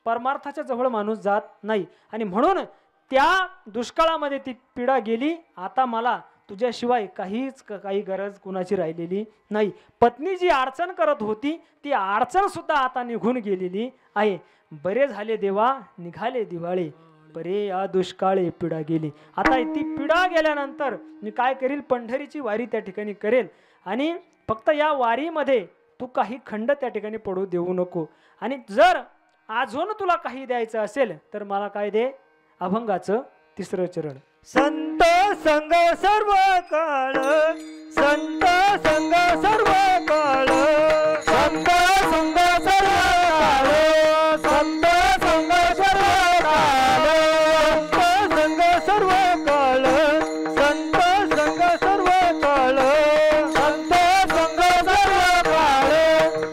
परमार्थाच्या जवळ माणूस जात नाही. आणि म्हणून त्या दुष्काळामध्ये ती पिढा गेली. आता मला तुझ्याशिवाय काही गरज कुणाची राहिलेली नाही. पत्नी जी अडचण करत होती ती अडचण सुद्धा आता निघून गेलेली आहे. बरे झाले देवा निघाले दिवाळी, बरे या दुष्काळे पिढा गेली. आता ती पिढा गेल्यानंतर मी काय करील, पंढरीची वारी त्या ठिकाणी करेल. आणि फक्त या वारीमध्ये तू काही खंड त्या ठिकाणी पडू देऊ नको. आणि जर अजून तुला काही द्यायचं असेल तर मला काय दे, अभंगाचं 3रं चरण. संत संग सर्व काळ, संत संग सर्व काळ, संत संग सर्व काळ, संत संग सर्व काळ, संत संग सर्व काळ, संत संग सर्व काळ, संत संग सर्व काळ,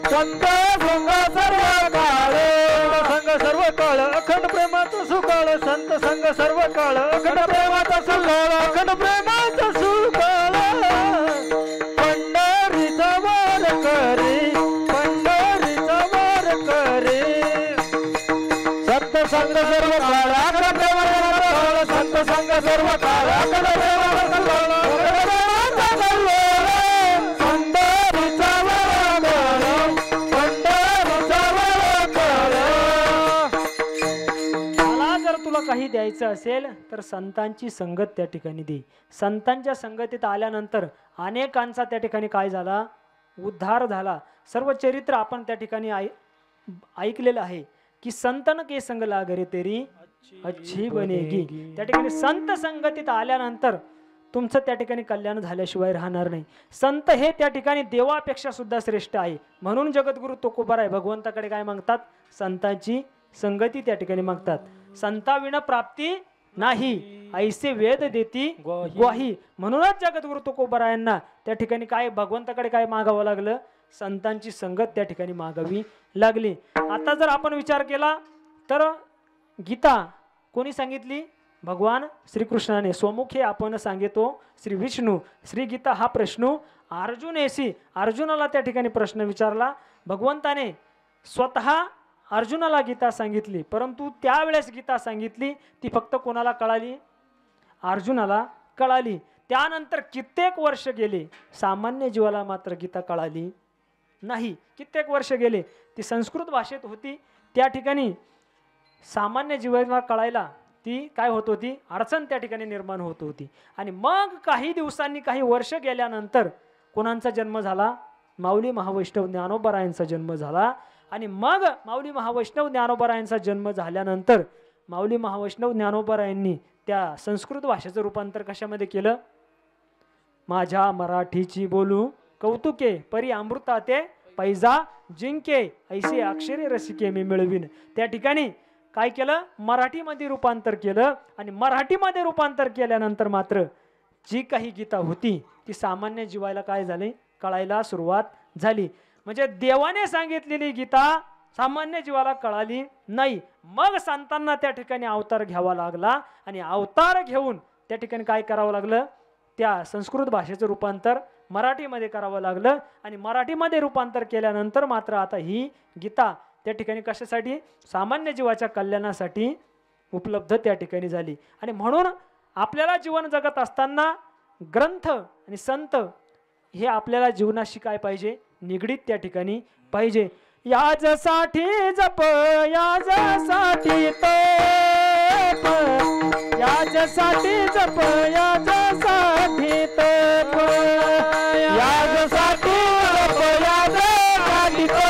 संत संग सर्व काळ, संग सर्व काळ अखंड प्रेमाचा सुकाळ, संत संग सर्व काळ अखंड प्रेमाचा सुकाळ, अखंड प्रेमाचा सुकाळ, पंढरीचा वार करे, पंढरीचा वार करे, संत संग सर्व काळ अखंड प्रेमाचा सुकाळ, संत संग सर्व काळ अखंड प्रेमाचा सुकाळ, अखंड प्रेमाचा सुकाळ, पंढरीचा वार करे, पंढरीचा वार करे. तुला काही द्यायचं असेल तर संतांची संगत त्या ठिकाणी दे. संतांच्या संगतीत आल्यानंतर अनेकांचा त्या ठिकाणी काय झाला, उद्धार झाला. सर्व चरित्र आपण त्या ठिकाणी ऐकलेलं आहे की संतन के संग लागरे तेरी अच्छी बनेगी. त्या ठिकाणी संत संगतीत आल्यानंतर तुमचं त्या ठिकाणी कल्याण झाल्याशिवाय राहणार नाही. संत हे त्या ठिकाणी देवापेक्षा सुद्धा श्रेष्ठ आहे. म्हणून जगद्गुरु तुकोबाराय भगवंताकडे काय मागतात, संतांची संगती त्या ठिकाणी मागतात. संताविना प्राप्ती नाही ऐसे वेद देती ग्वाही. म्हणूनच जगद्गुरु तुकोबारायांना त्या ठिकाणी काय भगवंताकडे काय मागावं लागलं, संतांची संगत त्या ठिकाणी मागावी लागली. आता जर आपण विचार केला तर गीता कोणी सांगितली, भगवान श्रीकृष्णाने. स्वमुखे आपण सांगतो श्री विष्णू. श्री गीता हा प्रश्न अर्जुनेशी, अर्जुनाला त्या ठिकाणी प्रश्न विचारला. भगवंताने स्वतः अर्जुनाला गीता सांगितली, परंतु त्यावेळेस गीता सांगितली ती फक्त कोणाला कळाली, अर्जुनाला कळाली. त्यानंतर कित्येक वर्ष गेले, सामान्य जीवाला मात्र गीता कळाली नाही. कित्येक वर्ष गेले, ती संस्कृत भाषेत होती. त्या ठिकाणी सामान्य जीवाला कळायला ती काय होत होती, अडचण त्या ठिकाणी निर्माण होत होती. आणि मग काही दिवसांनी, काही वर्ष गेल्यानंतर कोणाचा जन्म झाला, माऊली महावैष्णव ज्ञानोबारायांचा जन्म झाला. आणि मग माऊली महावैष्णव ज्ञानोबारायांचा जन्म झाल्यानंतर माऊली महावैष्णव ज्ञानोबारायांनी त्या संस्कृत भाषेचं रूपांतर कशामध्ये केलं, माझ्या मराठीची बोलू कौतुके परी अमृता ते पैजा जिंके ऐसे अक्षरे रसिके मी मिळवीन. त्या ठिकाणी काय केलं, मराठीमध्ये रूपांतर केलं आणि मराठीमध्ये रूपांतर केल्यानंतर मात्र जी काही गीता होती ती सामान्य जीवाला काय झाले, कळायला सुरुवात झाली. म्हणजे देवाने सांगितलेली गीता सामान्य जीवाला कळाली नाही. मग संतांना त्या ठिकाणी अवतार घ्यावा लागला आणि अवतार घेऊन त्या ठिकाणी काय करावं लागलं, त्या संस्कृत भाषेचं रूपांतर मराठीमध्ये करावं लागलं आणि मराठीमध्ये रूपांतर केल्यानंतर मात्र आता ही गीता त्या ठिकाणी कशासाठी, सामान्य जीवाच्या कल्याणासाठी उपलब्ध त्या ठिकाणी झाली. आणि म्हणून आपल्याला जीवन जगत असताना ग्रंथ आणि संत हे आपल्याला जीवनाशी काय पाहिजे, निगडीत त्या ठिकाणी पाहिजे. याजसाठी जप याजसाठी तप, याजसाठी जप याजसाठी तप, याजसाठी जप याजसाठी तप,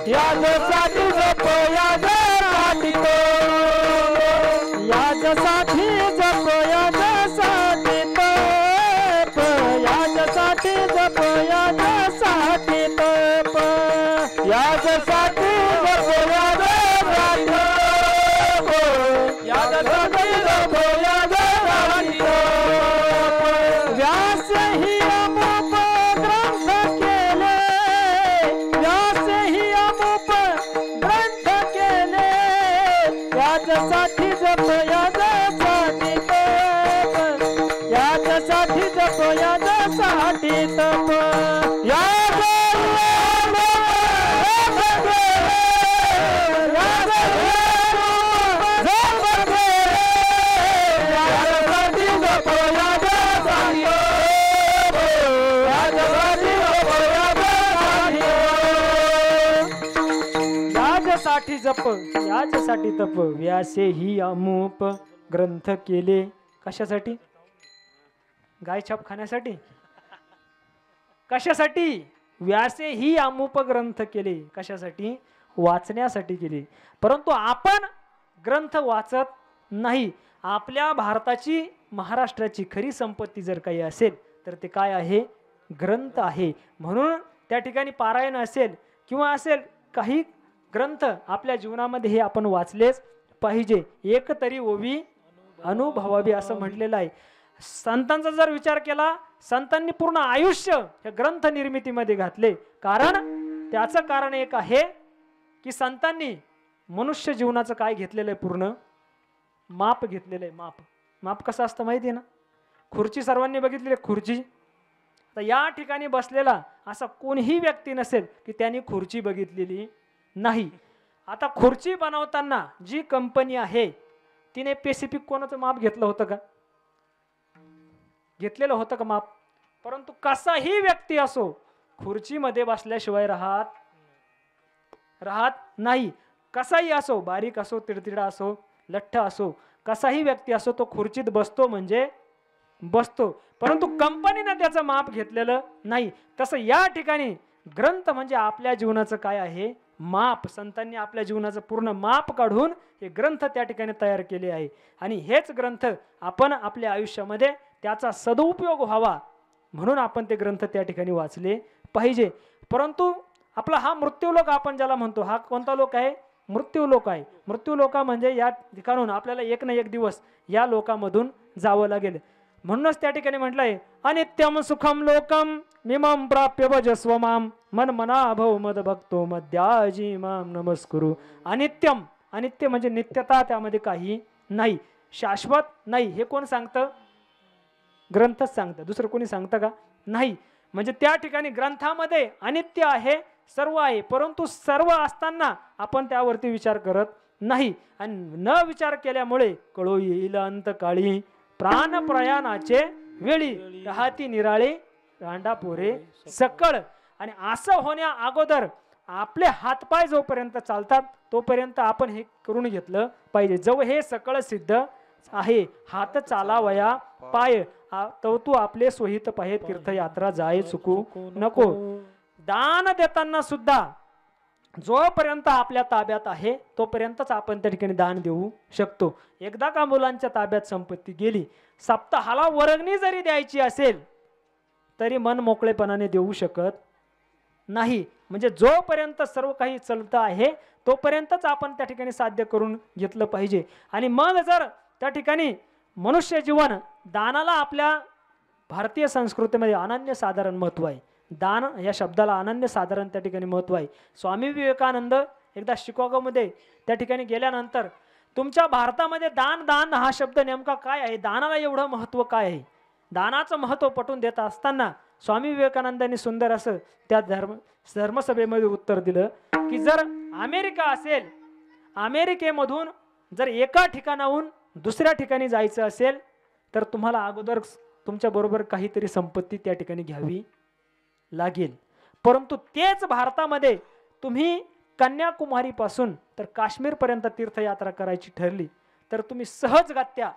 याजसाठी जप याजसाठी तप, याजसाठी जप याजसाठी तप, याजसाठी जप याजसाठी तप, याजसाठी जप याजसाठी तप, याजसाठी जप याजसाठी तप. व्यास ही अमुप ग्रंथ केले, व्यास ही अमुप ग्रंथ केले, याजसाठी जप याजसाठी तप, याजसाठी जप याजसाठी तप, याजसाठी जप याजसाठी तप, व्यासे ही अमुप ग्रंथ केले. कशासाठी, गाय छाप खाण्यासाठी, कशासाठी, व्यासे ही अमुप ग्रंथ केले, कशासाठी, वाचण्यासाठी केले. परंतु आपण ग्रंथ वाचत नाही. आपल्या भारताची महाराष्ट्राची खरी संपत्ती जर काही असेल तर ते काय आहे, ग्रंथ आहे. म्हणून त्या ठिकाणी पारायण असेल किंवा असेल काही ग्रंथ आपल्या जीवनामध्ये हे आपण वाचलेच पाहिजे. एक तरी ओवी अनुभवावी असं म्हटलेलं आहे. संतांचा जर विचार केला, संतांनी पूर्ण आयुष्य हे ग्रंथ निर्मितीमध्ये घातले. कारण त्याचं कारण एक आहे की संतांनी मनुष्य जीवनाचं काय घेतलेलं आहे, पूर्ण माप घेतलेलं आहे. माप माप कसं असतं माहिती आहे ना, खुर्ची सर्वांनी बघितलेली खुर्ची. तर या ठिकाणी बसलेला असा कोणीही व्यक्ती नसेल की त्यांनी खुर्ची बघितलेली नाही. आता खुर्ची बनवताना जी कंपनी आहे तिने स्पेसिफिक कोणाचं माप घेतलं होतं का, घेतलेलं होतं का माप. परंतु कसाही व्यक्ती असो खुर्चीमध्ये बसल्याशिवाय राहत नाही. कसाही असो, बारीक असो, तिडतिडा असो, लठ्ठ असो, कसाही व्यक्ती असो तो खुर्चीत बसतो म्हणजे बसतो. परंतु कंपनीने त्याचं माप घेतलेलं नाही. तसं या ठिकाणी ग्रंथ म्हणजे आपल्या जीवनाचं काय आहे, माप. संतांनी आपल्या जीवनाचं पूर्ण माप काढून हे ग्रंथ त्या ठिकाणी तयार केले आहे. आणि हेच ग्रंथ आपण आपल्या आयुष्यामध्ये त्याचा सदुपयोग व्हावा म्हणून आपण ते ग्रंथ त्या ठिकाणी वाचले पाहिजे. परंतु आपला हा मृत्यूलोक आपण ज्याला म्हणतो, हा कोणता लोक आहे, मृत्यूलोक आहे. मृत्यूलोक म्हणजे या ठिकाणून आपल्याला एक ना एक दिवस या लोकामधून जावं लागेल. म्हणूनच त्या ठिकाणी म्हटलंय, अनित्यम सुखम लोकम मिमम प्राप्य भजस्व माम मन मना भव मद भक्तो मध्याजी माम नमस्कुरु. अनित्यम, अनित्य म्हणजे नित्यता, त्यामध्ये काही नाही, शाश्वत नाही. हे कोण सांगतं, ग्रंथच सांगतं, दुसरं कोणी सांगतं का, नाही. म्हणजे त्या ठिकाणी ग्रंथामध्ये अनित्य आहे, सर्व आहे, परंतु सर्व असताना आपण त्यावरती विचार करत नाही. आणि न विचार केल्यामुळे कळो येईल अंतकाळी प्राण प्रयाणाचे वेळी राहती निराळे रांडा पोरे सकळ. आणि असं होण्या अगोदर आपले हातपाय जोपर्यंत चालतात तोपर्यंत आपण हे करून घेतलं पाहिजे. जो हे सकळ सिद्ध आहे, हात चालावया पाय तो तू आपले सोहित पाहे तीर्थयात्रा जाय चुकू नको. दान देताना सुद्धा जोपर्यंत आपल्या ताब्यात आहे तोपर्यंतच आपण त्या ठिकाणी दान देऊ शकतो. एकदा का मुलांच्या ताब्यात संपत्ती गेली, सप्ताहाला वर्गणी जरी द्यायची असेल तरी मन मोकळेपणाने देऊ शकत नाही. म्हणजे जोपर्यंत सर्व काही चालतं आहे तोपर्यंतच आपण त्या ठिकाणी साध्य करून घेतलं पाहिजे. आणि मग जर त्या ठिकाणी मनुष्य जीवन दानाला आपल्या भारतीय संस्कृतीमध्ये अनन्यसाधारण महत्त्व आहे. दान या शब्दाला अनन्यसाधारण त्या ठिकाणी महत्त्व आहे. स्वामी विवेकानंद एकदा शिकागोमध्ये त्या ठिकाणी गेल्यानंतर तुमच्या भारतामध्ये दान दान हा शब्द नेमका काय आहे, दानाला एवढं महत्त्व काय आहे, दानाचं महत्त्व पटवून देत असताना स्वामी विवेकानंदांनी सुंदर असं त्या धर्मसभेमध्ये उत्तर दिलं की जर अमेरिका असेल, अमेरिकेमधून जर एका ठिकाणाहून दुसऱ्या ठिकाणी जायचं असेल तर तुम्हाला अगोदर तुमच्याबरोबर काहीतरी संपत्ती त्या ठिकाणी घ्यावी लागेल. परंतु तेच भारतामध्ये तुम्ही कन्याकुमारीपासून तर काश्मीरपर्यंत तीर्थयात्रा करायची ठरली तर तुम्ही सहजगत्या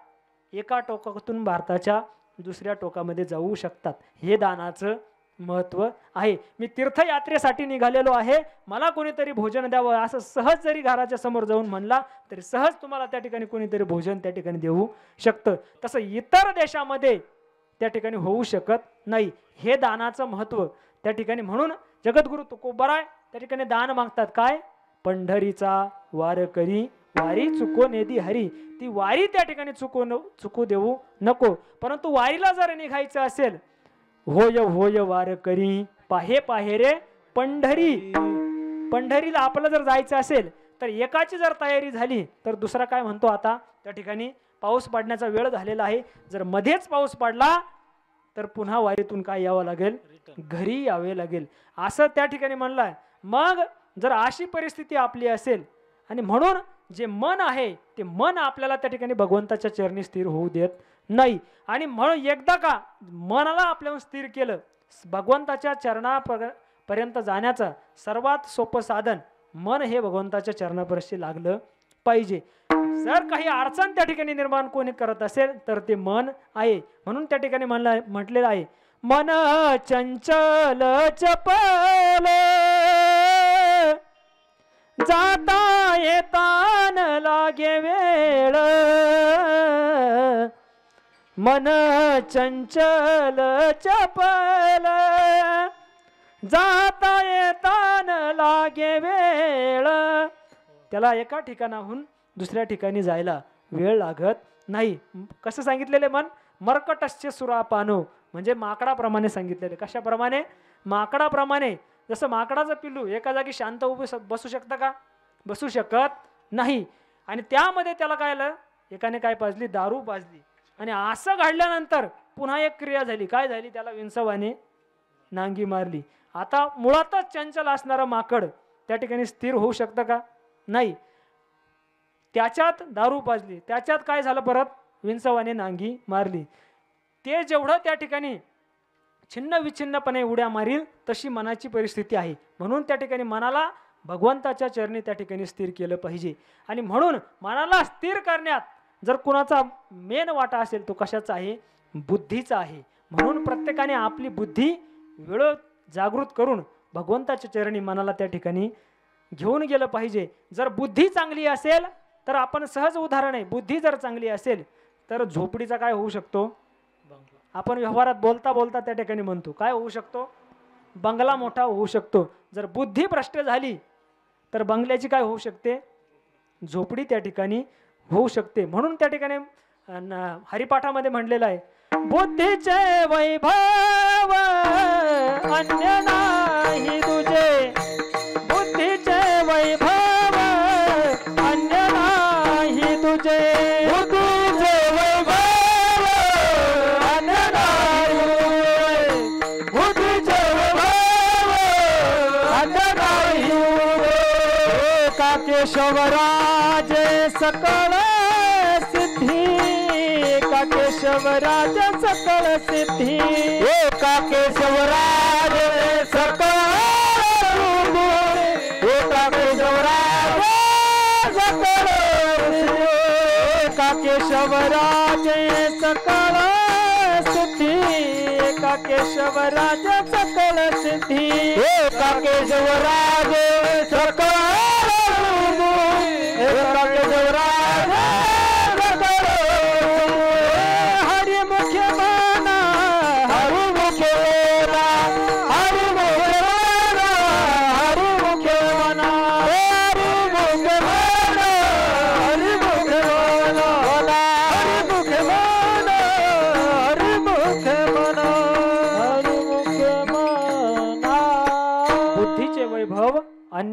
एका टोकातून भारताच्या दुसऱ्या टोकामध्ये जाऊ शकतात. हे दानाचं महत्त्व आहे. मी तीर्थयात्रेसाठी निघालेलो आहे, मला कोणीतरी भोजन द्यावं असं सहज जरी घराच्या समोर जाऊन म्हणला तरी सहज तुम्हाला त्या ठिकाणी कोणीतरी भोजन त्या ठिकाणी देऊ शकतं. तसं इतर देशामध्ये त्या ठिकाणी होऊ शकत नाही. हे दानाचं महत्त्व त्या ठिकाणी. म्हणून जगद्गुरु तुकोबराय त्या ठिकाणी दान मागतात. काय? पंढरीचा वारकरी वारी चुको नेदी हरी. ती वारी त्या ठिकाणी चुकू देऊ नको. परंतु वारीला जर निघायचं असेल, होय होय वारकरी पाहे पाहे रे पंढरी. पंढरीला आपलं जर जायचं असेल तर एकाची जर तयारी झाली तर दुसरा काय म्हणतो, आता त्या ठिकाणी पाऊस पडण्याचा वेळ झालेला आहे, जर मध्येच पाऊस पडला तर पुन्हा वारीतून काय यावं लागेल, घरी यावे लागेल असं त्या ठिकाणी म्हणलंय. मग जर अशी परिस्थिती आपली असेल आणि म्हणून जे मन आहे ते मन आपल्याला त्या ठिकाणी भगवंताच्या चरणी स्थिर होऊ देत नाही. आणि म्हणून एकदा का मनाला आपल्याला स्थिर केलं, भगवंताच्या चरणापर्यंत जाण्याचं सर्वात सोपं साधन मन हे भगवंताच्या चरणापाशी लागलं पाहिजे. जर काही अडचण त्या ठिकाणी निर्माण कोणी करत असेल तर ते मन आहे. म्हणून त्या ठिकाणी म्हटलेलं आहे, मन चंचल चपल जाता येता न लागे वेळ. मन चंचल चपल जाता येता न लागे वेळ. त्याला एका ठिकाणाहून दुसऱ्या ठिकाणी जायला वेळ लागत नाही. कसं सांगितलेले मन? मर्कटस्य सुरापानो, म्हणजे माकडाप्रमाणे सांगितलेले. कशाप्रमाणे? माकडाप्रमाणे. जसं माकडाचं पिल्लू एका जागी शांत उभं बसू शकतं का? बसू शकत नाही. आणि त्यामध्ये त्याला काय आलं, एकाने काय पाजली, दारू पाजली. आणि असं घडल्यानंतर पुन्हा एक क्रिया झाली. काय झाली? त्याला विंचवाने नांगी मारली. आता मुळातच चंचल असणारं माकड त्या ठिकाणी स्थिर होऊ शकतं का? नाही. त्याच्यात दारू पाजली, त्याच्यात काय झालं, परत विंचवाने नांगी मारली. ते जेवढं त्या ठिकाणी छिन्न विच्छिन्नपणे उड्या मारील तशी मनाची परिस्थिती आहे. म्हणून त्या ठिकाणी मनाला भगवंताच्या चरणी त्या ठिकाणी स्थिर केलं पाहिजे. आणि म्हणून मनाला स्थिर करण्यात जर कुणाचा मेन वाटा असेल तो कशाचा आहे? बुद्धीचा आहे. म्हणून प्रत्येकाने आपली बुद्धी वेळ जागृत करून भगवंताच्या चरणी मनाला त्या ठिकाणी घेऊन गेलं पाहिजे. जर बुद्धी चांगली असेल तर आपण सहज उदाहरण आहे, बुद्धी जर चांगली असेल तर झोपडीचा काय होऊ शकतो? आपण व्यवहारात बोलता बोलता त्या ठिकाणी म्हणतो काय होऊ शकतो? बंगला मोठा होऊ शकतो. जर बुद्धी भ्रष्ट झाली तर बंगल्याची काय होऊ शकते? झोपडी त्या ठिकाणी होऊ शकते. म्हणून त्या ठिकाणी हरिपाठामध्ये म्हणलेलं आहे, बुद्धीचे वैभव अन्य नाही तुझे. बुद्धीचे वैभव अन्य नाही तुझे. बुद्धीचे वैभव अन्य नाही. बुद्धीचे वैभव अन्य नाही. एका केशवराज सकळ सिद्धी. एका केशवराज सकळ सिद्धी. एका केशवराज सकळ सिद्धी. एका केशवराज सकळ सिद्धी. एका केशवराज सकळ सिद्धी. एका केशवराज सकळ सिद्धी. एका केशवराज सकळ सिद्धी. एका केशवराज सकळ हरिमुखे माना. हरिमुखे माना. हरिमुखे माना.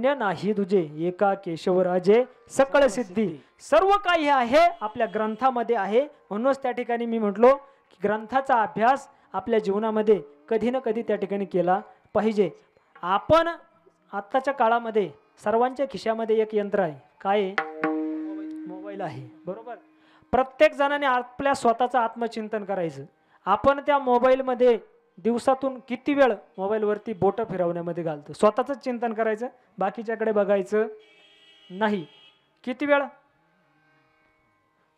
अन्य नाही तुझे एका केशवराजे सकळ सिद्धी. सर्व काही आहे आपल्या ग्रंथामध्ये आहे. म्हणूनच त्या ठिकाणी मी म्हटलो की ग्रंथाचा अभ्यास आपल्या जीवनामध्ये कधी ना कधी त्या ठिकाणी केला पाहिजे. आपण आत्ताच्या काळामध्ये सर्वांच्या खिशामध्ये एक यंत्र आहे. काय आहे? मोबाईल आहे, बरोबर. प्रत्येक जणाने आपल्या स्वतःचं आत्मचिंतन करायचं. आपण त्या मोबाईलमध्ये दिवसातून किती वेळ मोबाईलवरती बोटं फिरवण्यामध्ये घालतो? स्वतःच चिंतन करायचं, बाकीच्याकडे बघायचं नाही. किती वेळ?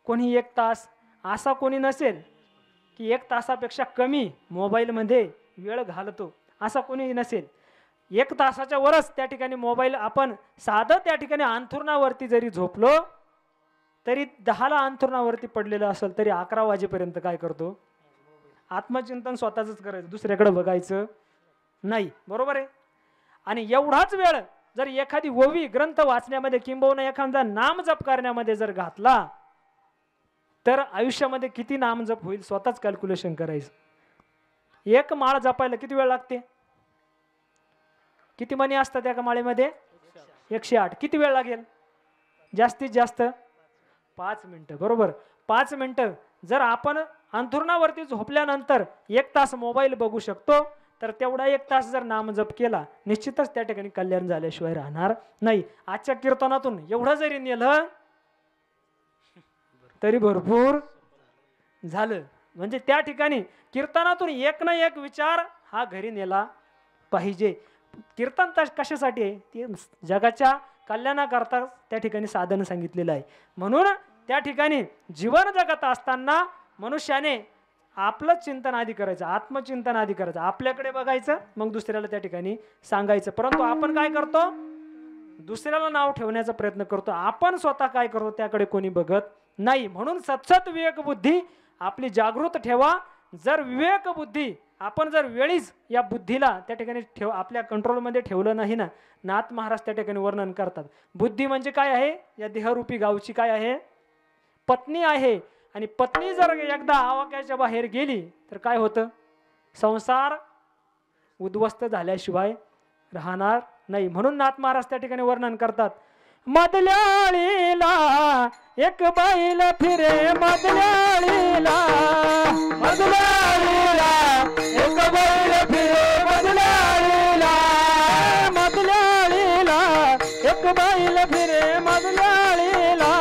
कोणी 1 तास. असा कोणी नसेल की 1 तासापेक्षा कमी मोबाईलमध्ये वेळ घालतो, असा कोणी नसेल. 1 तासाच्या वरच त्या ठिकाणी मोबाईल आपण साधं त्या ठिकाणी अंथरुणावरती जरी झोपलो तरी 10ला अंथरुणावरती पडलेलं असेल तरी 11 वाजेपर्यंत काय करतो? आत्मचिंतन स्वतःच करायचं, दुसऱ्याकडे बघायचं नाही, बरोबर आहे. आणि एवढाच वेळ जर एखादी ओवी ग्रंथ वाचण्यामध्ये किंबहुना एखादा नाम जप करण्यामध्ये जर घातला तर आयुष्यामध्ये किती नाम जप होईल स्वतःच कॅल्क्युलेशन करायचं. 1 माळ जपायला किती वेळ लागते? किती मणी असतात एका माळेमध्ये? 108. किती वेळ लागेल? जास्तीत जास्त 5 मिनिटं, बरोबर. 5 मिनिटं जर आपण अंथरुणावरती झोपल्यानंतर 1 तास मोबाईल बघू शकतो तर तेवढा 1 तास जर नामजप केला निश्चितच त्या ठिकाणी कल्याण झाल्याशिवाय राहणार नाही. आजच्या कीर्तनातून एवढं जरी नेलं तरी भरपूर झालं. म्हणजे त्या ठिकाणी कीर्तनातून एक ना एक विचार हा घरी नेला पाहिजे. कीर्तन कशासाठी आहे? ते जगाच्या कल्याणाकरता त्या ठिकाणी साधन सांगितलेलं आहे. म्हणून त्या ठिकाणी जीवन जगत असताना मनुष्याने आपलं चिंतन आधी करायचं, आत्मचिंतन आधी करायचं, आपल्याकडे बघायचं, मग दुसऱ्याला त्या ठिकाणी सांगायचं. परंतु आपण काय करतो? दुसऱ्याला नाव ठेवण्याचा प्रयत्न करतो, आपण स्वतः काय करतो त्याकडे कोणी बघत नाही. म्हणून सतसत विवेक बुद्धी आपली जागृत ठेवा. जर विवेक बुद्धी आपण जर वेळीच या बुद्धीला त्या ठिकाणी आपल्या कंट्रोलमध्ये ठेवलं नाही ना, नाथ महाराज त्या ठिकाणी वर्णन करतात. बुद्धी म्हणजे काय आहे? या देहरूपी गावची काय आहे? पत्नी आहे. आणि पत्नी जर एकदा आवाक्याच्या बाहेर गेली तर काय होतं? संसार उद्ध्वस्त झाल्याशिवाय राहणार नाही. म्हणून नाथ महाराज त्या ठिकाणी वर्णन करतात. मदल्याळीला एक बैल फिरे, मदल्याळीला, मदल्याळीला एक बैल फिरे, मदल्याळीला, मदल्याळीला एक बैल फिरे, मदल्याळीला,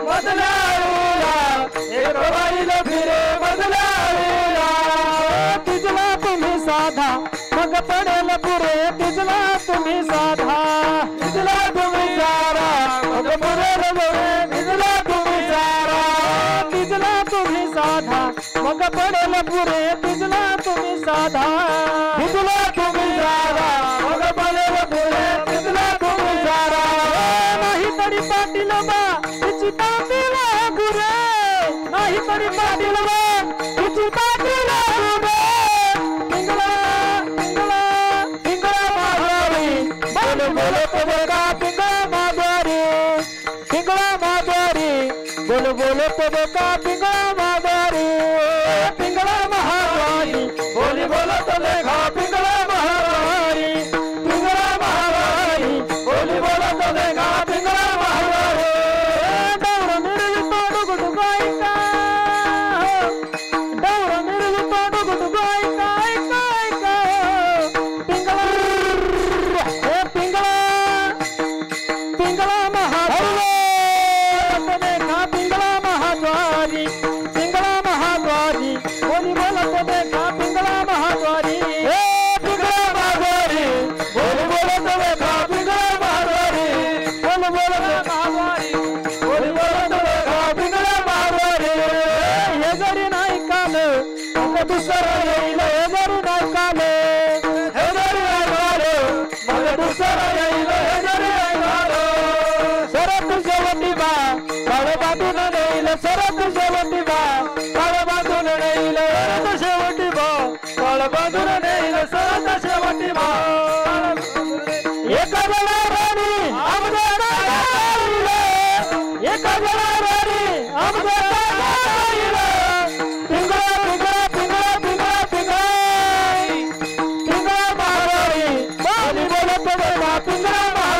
मदल्याळीला एक बैल फिरे, मदल्याळीला. तिजला तुम्ही साधा मग पडेल पुरे, तिजला तुम्ही साधा, तिजला तुम्ही सारा मग पडेल पुरे, तिजला तुम्ही सारा, तिजला तुम्ही साधा मग पडेल पुरे, तिजला तुम्ही साधा, तिजला तुम्ही सारा मग पडेल पुरे, तिजला तुम्ही सारा. नाही तरी पाटील बा तिची पाटील गुरे, नाही तरी पाटील बा तिची पाटील गुरे. बोलो बोलो तो देखा पिंगला माधुरी, पिंगला महाद्वारी, बोली बोलो तो देखा पिंगला महाद्वारी, पिंगला महाद्वारी, बोली बोलो तो देखा पिंगला महाद्वारी. डौर मिरली तोड़ गुट गायका, डौर मिरली तोड़ गुट गायका, गायका पिंगला, हे पिंगला, पिंगला महाद्वारी, पिंगला महाद्वारी, बोली बोला तो देखा पिंगला महाद्वारी, पिंगला महाद्वारी, बोली बोला तो देखा पिंगला महाद्वारी, बोली बोला तो महाद्वारी, बोली बोला तो देखा पिंगला महाद्वारी. हे जरी नाही काल मग दुसरा येईल, हे जरी नाही काल, हे जरी नाही काल मग दुसरा येईल, हे जरी नाही काल. सरत शेवटी बा काळ बांधून नेईल, सरत शेवटी बा काळ बांधून नेईल, सरत शेवटी बा काळ बांधून नेईल, सरत शेवटी बा. एका जला राणी आमच्या गावाला, एका जला राणी आमच्या गावाला. पिंगळा पिंगळा पिंगळा पिंगळा पिंगळा, पिंगळा महाद्वारी, बोली बोलत देखा पिंगळा महाद्वारी.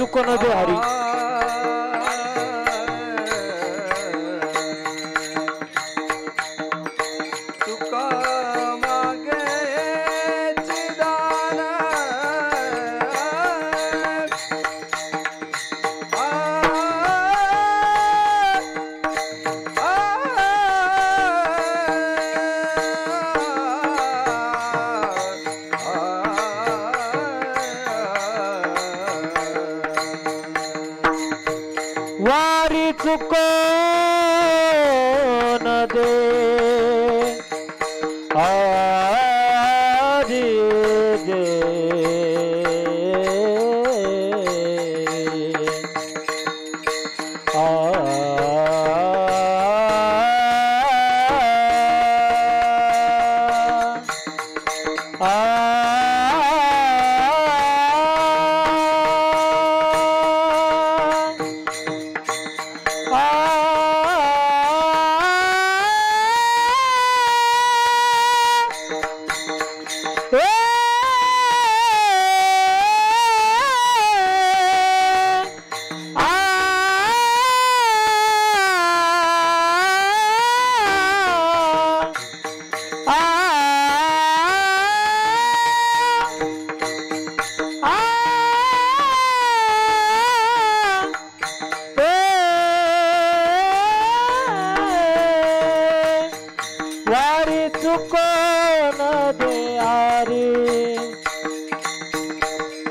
चुको न दे हरी तुका मागे चिदान वारी चुको न दे आरी जे वारी चुको न दे आरी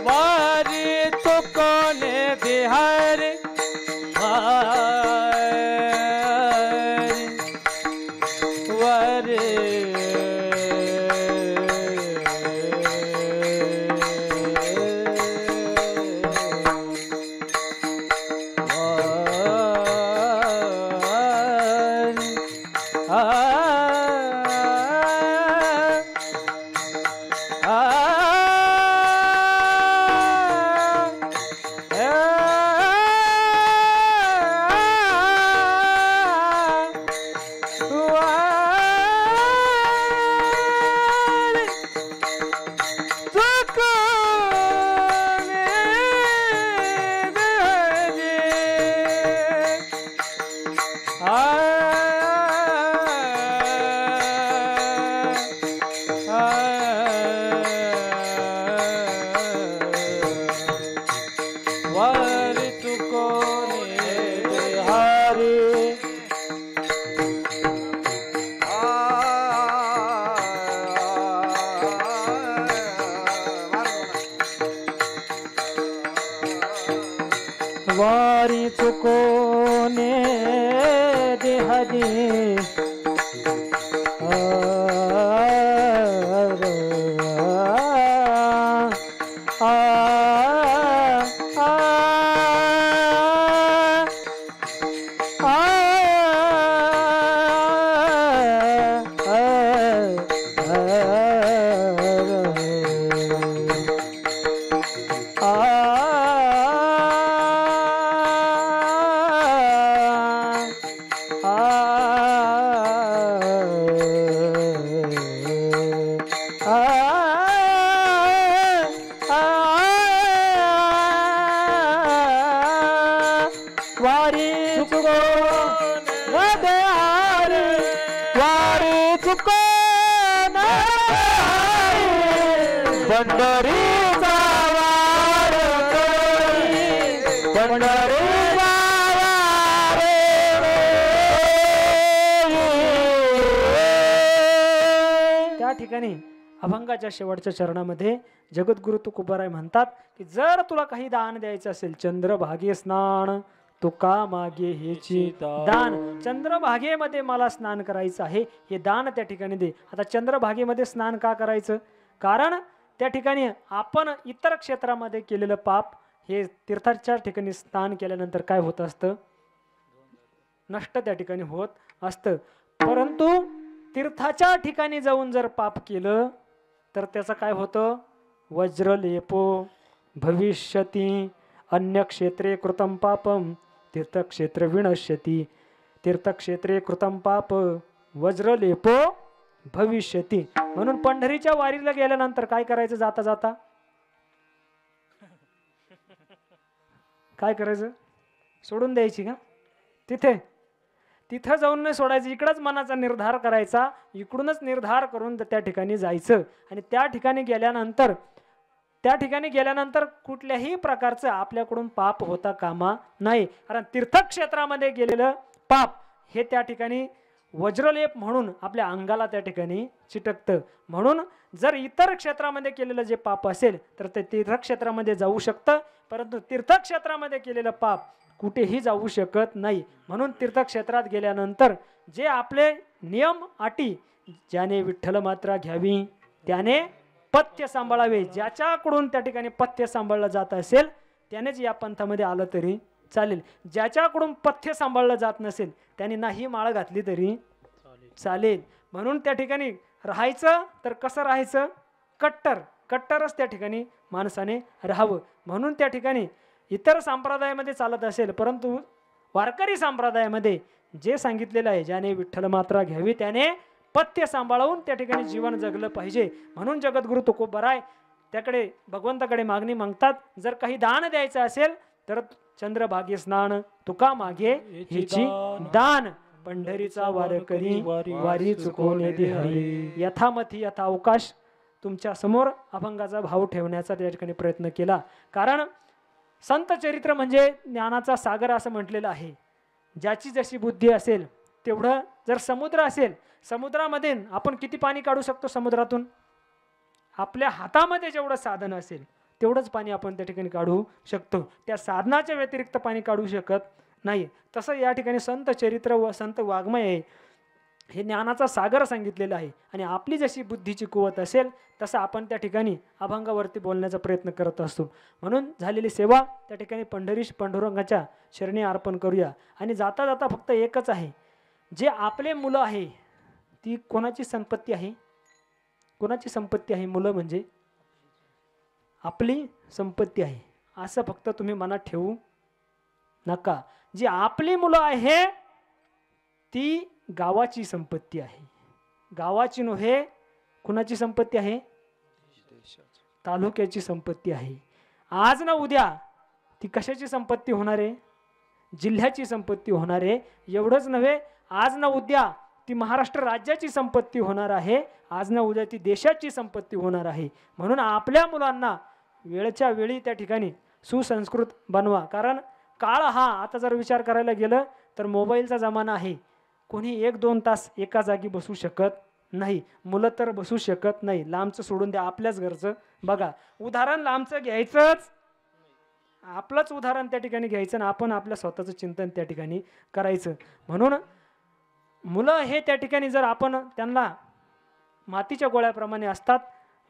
वारी चुको ने दे हरी वारी वारी चुको ने दे हरी वारी चुको ने दे हरी वारी चुको नद्यारे वारी चुको पंढरीचा वार करी पंढरीचा वार त्या ठिकाणी अभंगाच्या शेवटच्या चरणामध्ये जगद्गुरु तुकोबाराय म्हणतात की जर तुला काही दान द्यायचं असेल, चंद्रभागे स्नान तुका मागे हेची दान, चंद्रभागेमध्ये मला स्नान करायचं आहे, हे दान त्या ठिकाणी दे. आता चंद्रभागेमध्ये स्नान का करायचं? कारण त्या ठिकाणी आपण इतर क्षेत्रामध्ये केलेलं पाप हे तीर्थाच्या ठिकाणी स्नान केल्यानंतर काय होत असतं? नष्ट त्या ठिकाणी होत असतं. परंतु तीर्थाच्या ठिकाणी जाऊन जर पाप केलं तर त्याचं काय होतं? वज्रलेपो भविष्यती अन्य क्षेत्रे कृतं पापम तीर्थक्षेत्र विनश्यती. तीर्थक्षेत्रे कृतं पाप वज्रलेपो भविष्यती. म्हणून पंढरीच्या वारीला गेल्यानंतर काय करायचं? जाता जाता काय करायचं? सोडून द्यायची का? तिथं जाऊन नाही सोडायचं, इकडंच मनाचा निर्धार करायचा, इकडूनच निर्धार करून त्या ठिकाणी जायचं. आणि त्या ठिकाणी गेल्यानंतर कुठल्याही प्रकारचं आपल्याकडून पाप होता कामा नाही. कारण तीर्थक्षेत्रामध्ये गेलेलं पाप हे त्या ठिकाणी वज्रलेप म्हणून आपल्या अंगाला त्या ठिकाणी चिटकतं. म्हणून जर इतर क्षेत्रामध्ये केलेलं जे पाप असेल तर ते तीर्थक्षेत्रामध्ये जाऊ शकतं, परंतु तीर्थक्षेत्रामध्ये केलेलं पाप कुठेही जाऊ शकत नाही. म्हणून तीर्थक्षेत्रात गेल्यानंतर जे आपले नियम अटी, ज्याने विठ्ठल मात्रा घ्यावी त्याने पथ्य सांभाळावे, ज्याच्याकडून त्या ठिकाणी पथ्य सांभाळलं जात असेल त्यानेच या पंथामध्ये आलं तरी चालेल. ज्याच्याकडून पथ्य सांभाळलं जात नसेल त्याने नाही माळ घातली तरी चालेल. म्हणून त्या ठिकाणी राहायचं तर कसं राहायचं? कट्टरच त्या ठिकाणी माणसाने राहावं. म्हणून त्या ठिकाणी इतर संप्रदायामध्ये चालत असेल, परंतु वारकरी संप्रदायामध्ये जे सांगितलेलं आहे, ज्याने विठ्ठल मात्रा घ्यावी त्याने पथ्य सांभाळून त्या ठिकाणी जीवन जगलं पाहिजे. म्हणून जगद्गुरु तुकोबाराय त्याकडे भगवंताकडे मागणी मागतात, जर काही दान द्यायचं असेल तर चंद्रभागे स्नान तुका मागे हिची दान, पंढरीचा वारकरी वारी चुकवणे दे हरी. यथामथी यथा अवकाश तुमच्या समोर अभंगाचा भाव ठेवण्याचा त्या ठिकाणी प्रयत्न केला. कारण संत चरित्र म्हणजे ज्ञानाचा सागर असं म्हटलेलं आहे. ज्याची जशी बुद्धी असेल तेवढं, जर समुद्र असेल, समुद्रामध्ये आपण किती पाणी काढू शकतो? समुद्रातून आपल्या हातामध्ये जेवढं साधन असेल तेवढंच पाणी आपण त्या ठिकाणी काढू शकतो. त्या साधनाच्या व्यतिरिक्त पाणी काढू शकत नाही. तसं या ठिकाणी संत चरित्र व संत वाङ्मय आहे, हे ज्ञानाचा सागर सांगितलेला आहे. आणि आपली जशी बुद्धीची कुवत असेल तसं आपण त्या ठिकाणी अभंगावरती बोलण्याचा प्रयत्न करत असतो. म्हणून झालेली सेवा त्या ठिकाणी पांडुरंगाच्या शरणी अर्पण करूया. आणि जाता जाता फक्त एकच आहे, जे आपले मुलं आहे ती कोणाची संपत्ती आहे? कोणाची संपत्ती आहे? मुलं म्हणजे आपली संपत्ती आहे, असं फक्त तुम्ही मनात ठेवू नका. जी आपली मुलं आहे ती गावाची संपत्ती आहे. गावाची नव्हे, कुणाची संपत्ती आहे? तालुक्याची संपत्ती आहे. आज ना उद्या ती कशाची संपत्ती होणार आहे? जिल्ह्याची संपत्ती होणार आहे. एवढंच नव्हे, आज ना उद्या ती महाराष्ट्र राज्याची संपत्ती होणार आहे. आज ना उद्या ती देशाची संपत्ती होणार आहे. म्हणून आपल्या मुलांना वेळच्या वेळी त्या ठिकाणी सुसंस्कृत बनवा. कारण काळ हा आता जर विचार करायला गेलं तर मोबाईलचा जमाना आहे. कोणी 1-2 तास एका जागी बसू शकत नाही. मुलं तर बसू शकत नाही. लांबचं सोडून द्या, आपल्याच घरचं बघा. उदाहरण लांबचं घ्यायचंच, आपलंच उदाहरण त्या ठिकाणी घ्यायचं आणि आपण आपल्या स्वतःचं चिंतन त्या ठिकाणी करायचं. म्हणून मुलं हे त्या ठिकाणी जर आपण त्यांना मातीच्या गोळ्याप्रमाणे असतात,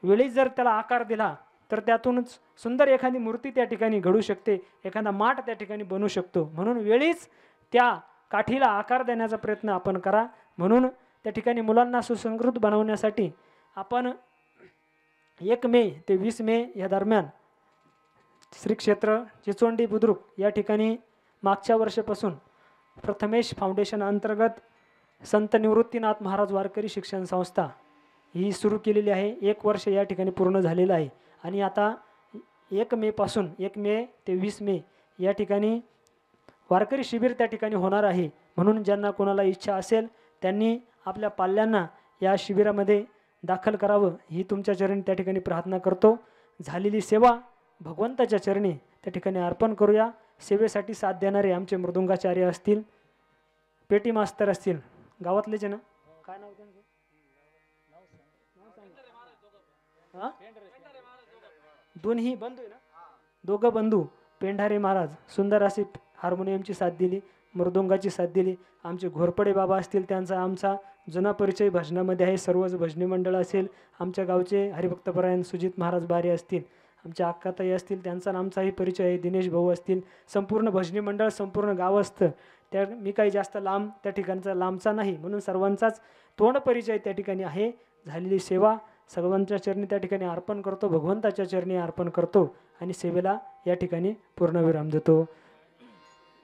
वेळी जर त्याला आकार दिला तर त्यातूनच सुंदर एखादी मूर्ती त्या ठिकाणी घडू शकते, एखादा माठ त्या ठिकाणी बनू शकतो. म्हणून वेळीच त्या काठीला आकार देण्याचा प्रयत्न आपण करा. म्हणून त्या ठिकाणी मुलांना सुसंस्कृत बनवण्यासाठी आपण 1 मे ते 20 मे या दरम्यान श्री क्षेत्र चिचोंडी बुद्रुक या ठिकाणी मागच्या वर्षापासून प्रथमेश फाउंडेशन अंतर्गत संत निवृत्तीनाथ महाराज वारकरी शिक्षण संस्था ही सुरू केलेली आहे. 1 वर्ष या ठिकाणी पूर्ण झालेलं आहे आणि आता 1 मे पासून 1 मे ते 20 मे या ठिकाणी वारकरी शिबिर त्या ठिकाणी होणार आहे. म्हणून ज्यांना कोणाला इच्छा असेल त्यांनी आपल्या पाल्यांना या शिबिरामध्ये दाखल करावं ही तुमच्या चरणी त्या ठिकाणी प्रार्थना करतो. झालेली सेवा भगवंताच्या चरणी त्या ठिकाणी अर्पण करूया. सेवेसाठी साथ देणारे आमचे मृदुंगाचार्य असतील, पेटी मास्तर असतील, गावातलेच आहे ना, काय नाव त्यांचं? हां, दोन्ही बंधू आहे ना, दोघं बंधू पेंढारे महाराज सुंदर अशी हार्मोनियमची साथ दिली, मृदुंगाची साथ दिली. आमचे घोरपडे बाबा असतील त्यांचा आमचा जुना परिचय भजनामध्ये आहे. सर्वच भजनी मंडळ असेल, आमच्या गावचे हरिभक्तपरायण सुजित महाराज बारे असतील, आमच्या अक्काताई असतील त्यांचा आमचाही परिचय आहे. दिनेश भाऊ असतील, संपूर्ण भजनी मंडळ संपूर्ण गाव असतं. त्या मी काही जास्त लांब त्या ठिकाणचा लांबचा नाही म्हणून सर्वांचाच तोंड परिचय त्या ठिकाणी आहे. झालेली सेवा सर्वांच्या चरणी त्या ठिकाणी अर्पण करतो, भगवंताच्या चरणी अर्पण करतो आणि सेवेला या ठिकाणी पूर्णविराम देतो.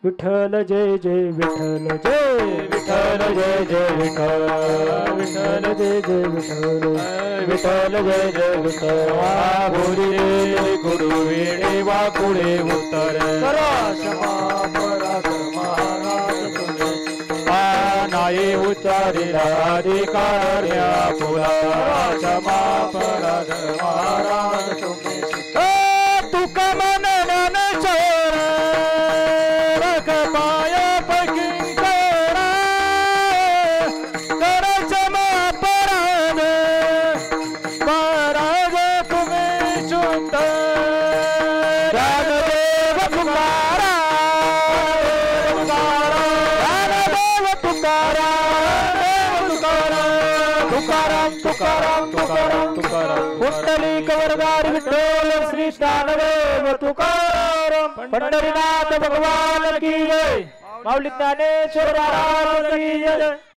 विठ्ठल जय जय विठ्ठल जय विठ्ठल जय जय विठ्ठल विठ्ठल जय जय विठ्ठल विठ्ठल जय जय विठ्ठल बोरी रे गुरु वेणे वाकुळे उत्तर करा महाराज तुम्ही नाही उच्चारिला अधिकार्या पुरा क्षमा पराध महाराज तुम्ही तुका मन मन चोर रख पाय पकिंकर कर क्षमा पराध पराध तुम्ही चुंत रामदेव तुकारा रामदेव तुकारा तुकाराम तुकाराम तुकाराम तुकाराम पुंडलिक वरदार विठ्ठल श्री ज्ञानदेव तुकाराम पंढरीनाथ भगवान की जय. माऊली ज्ञानेश्वर महाराज की जय.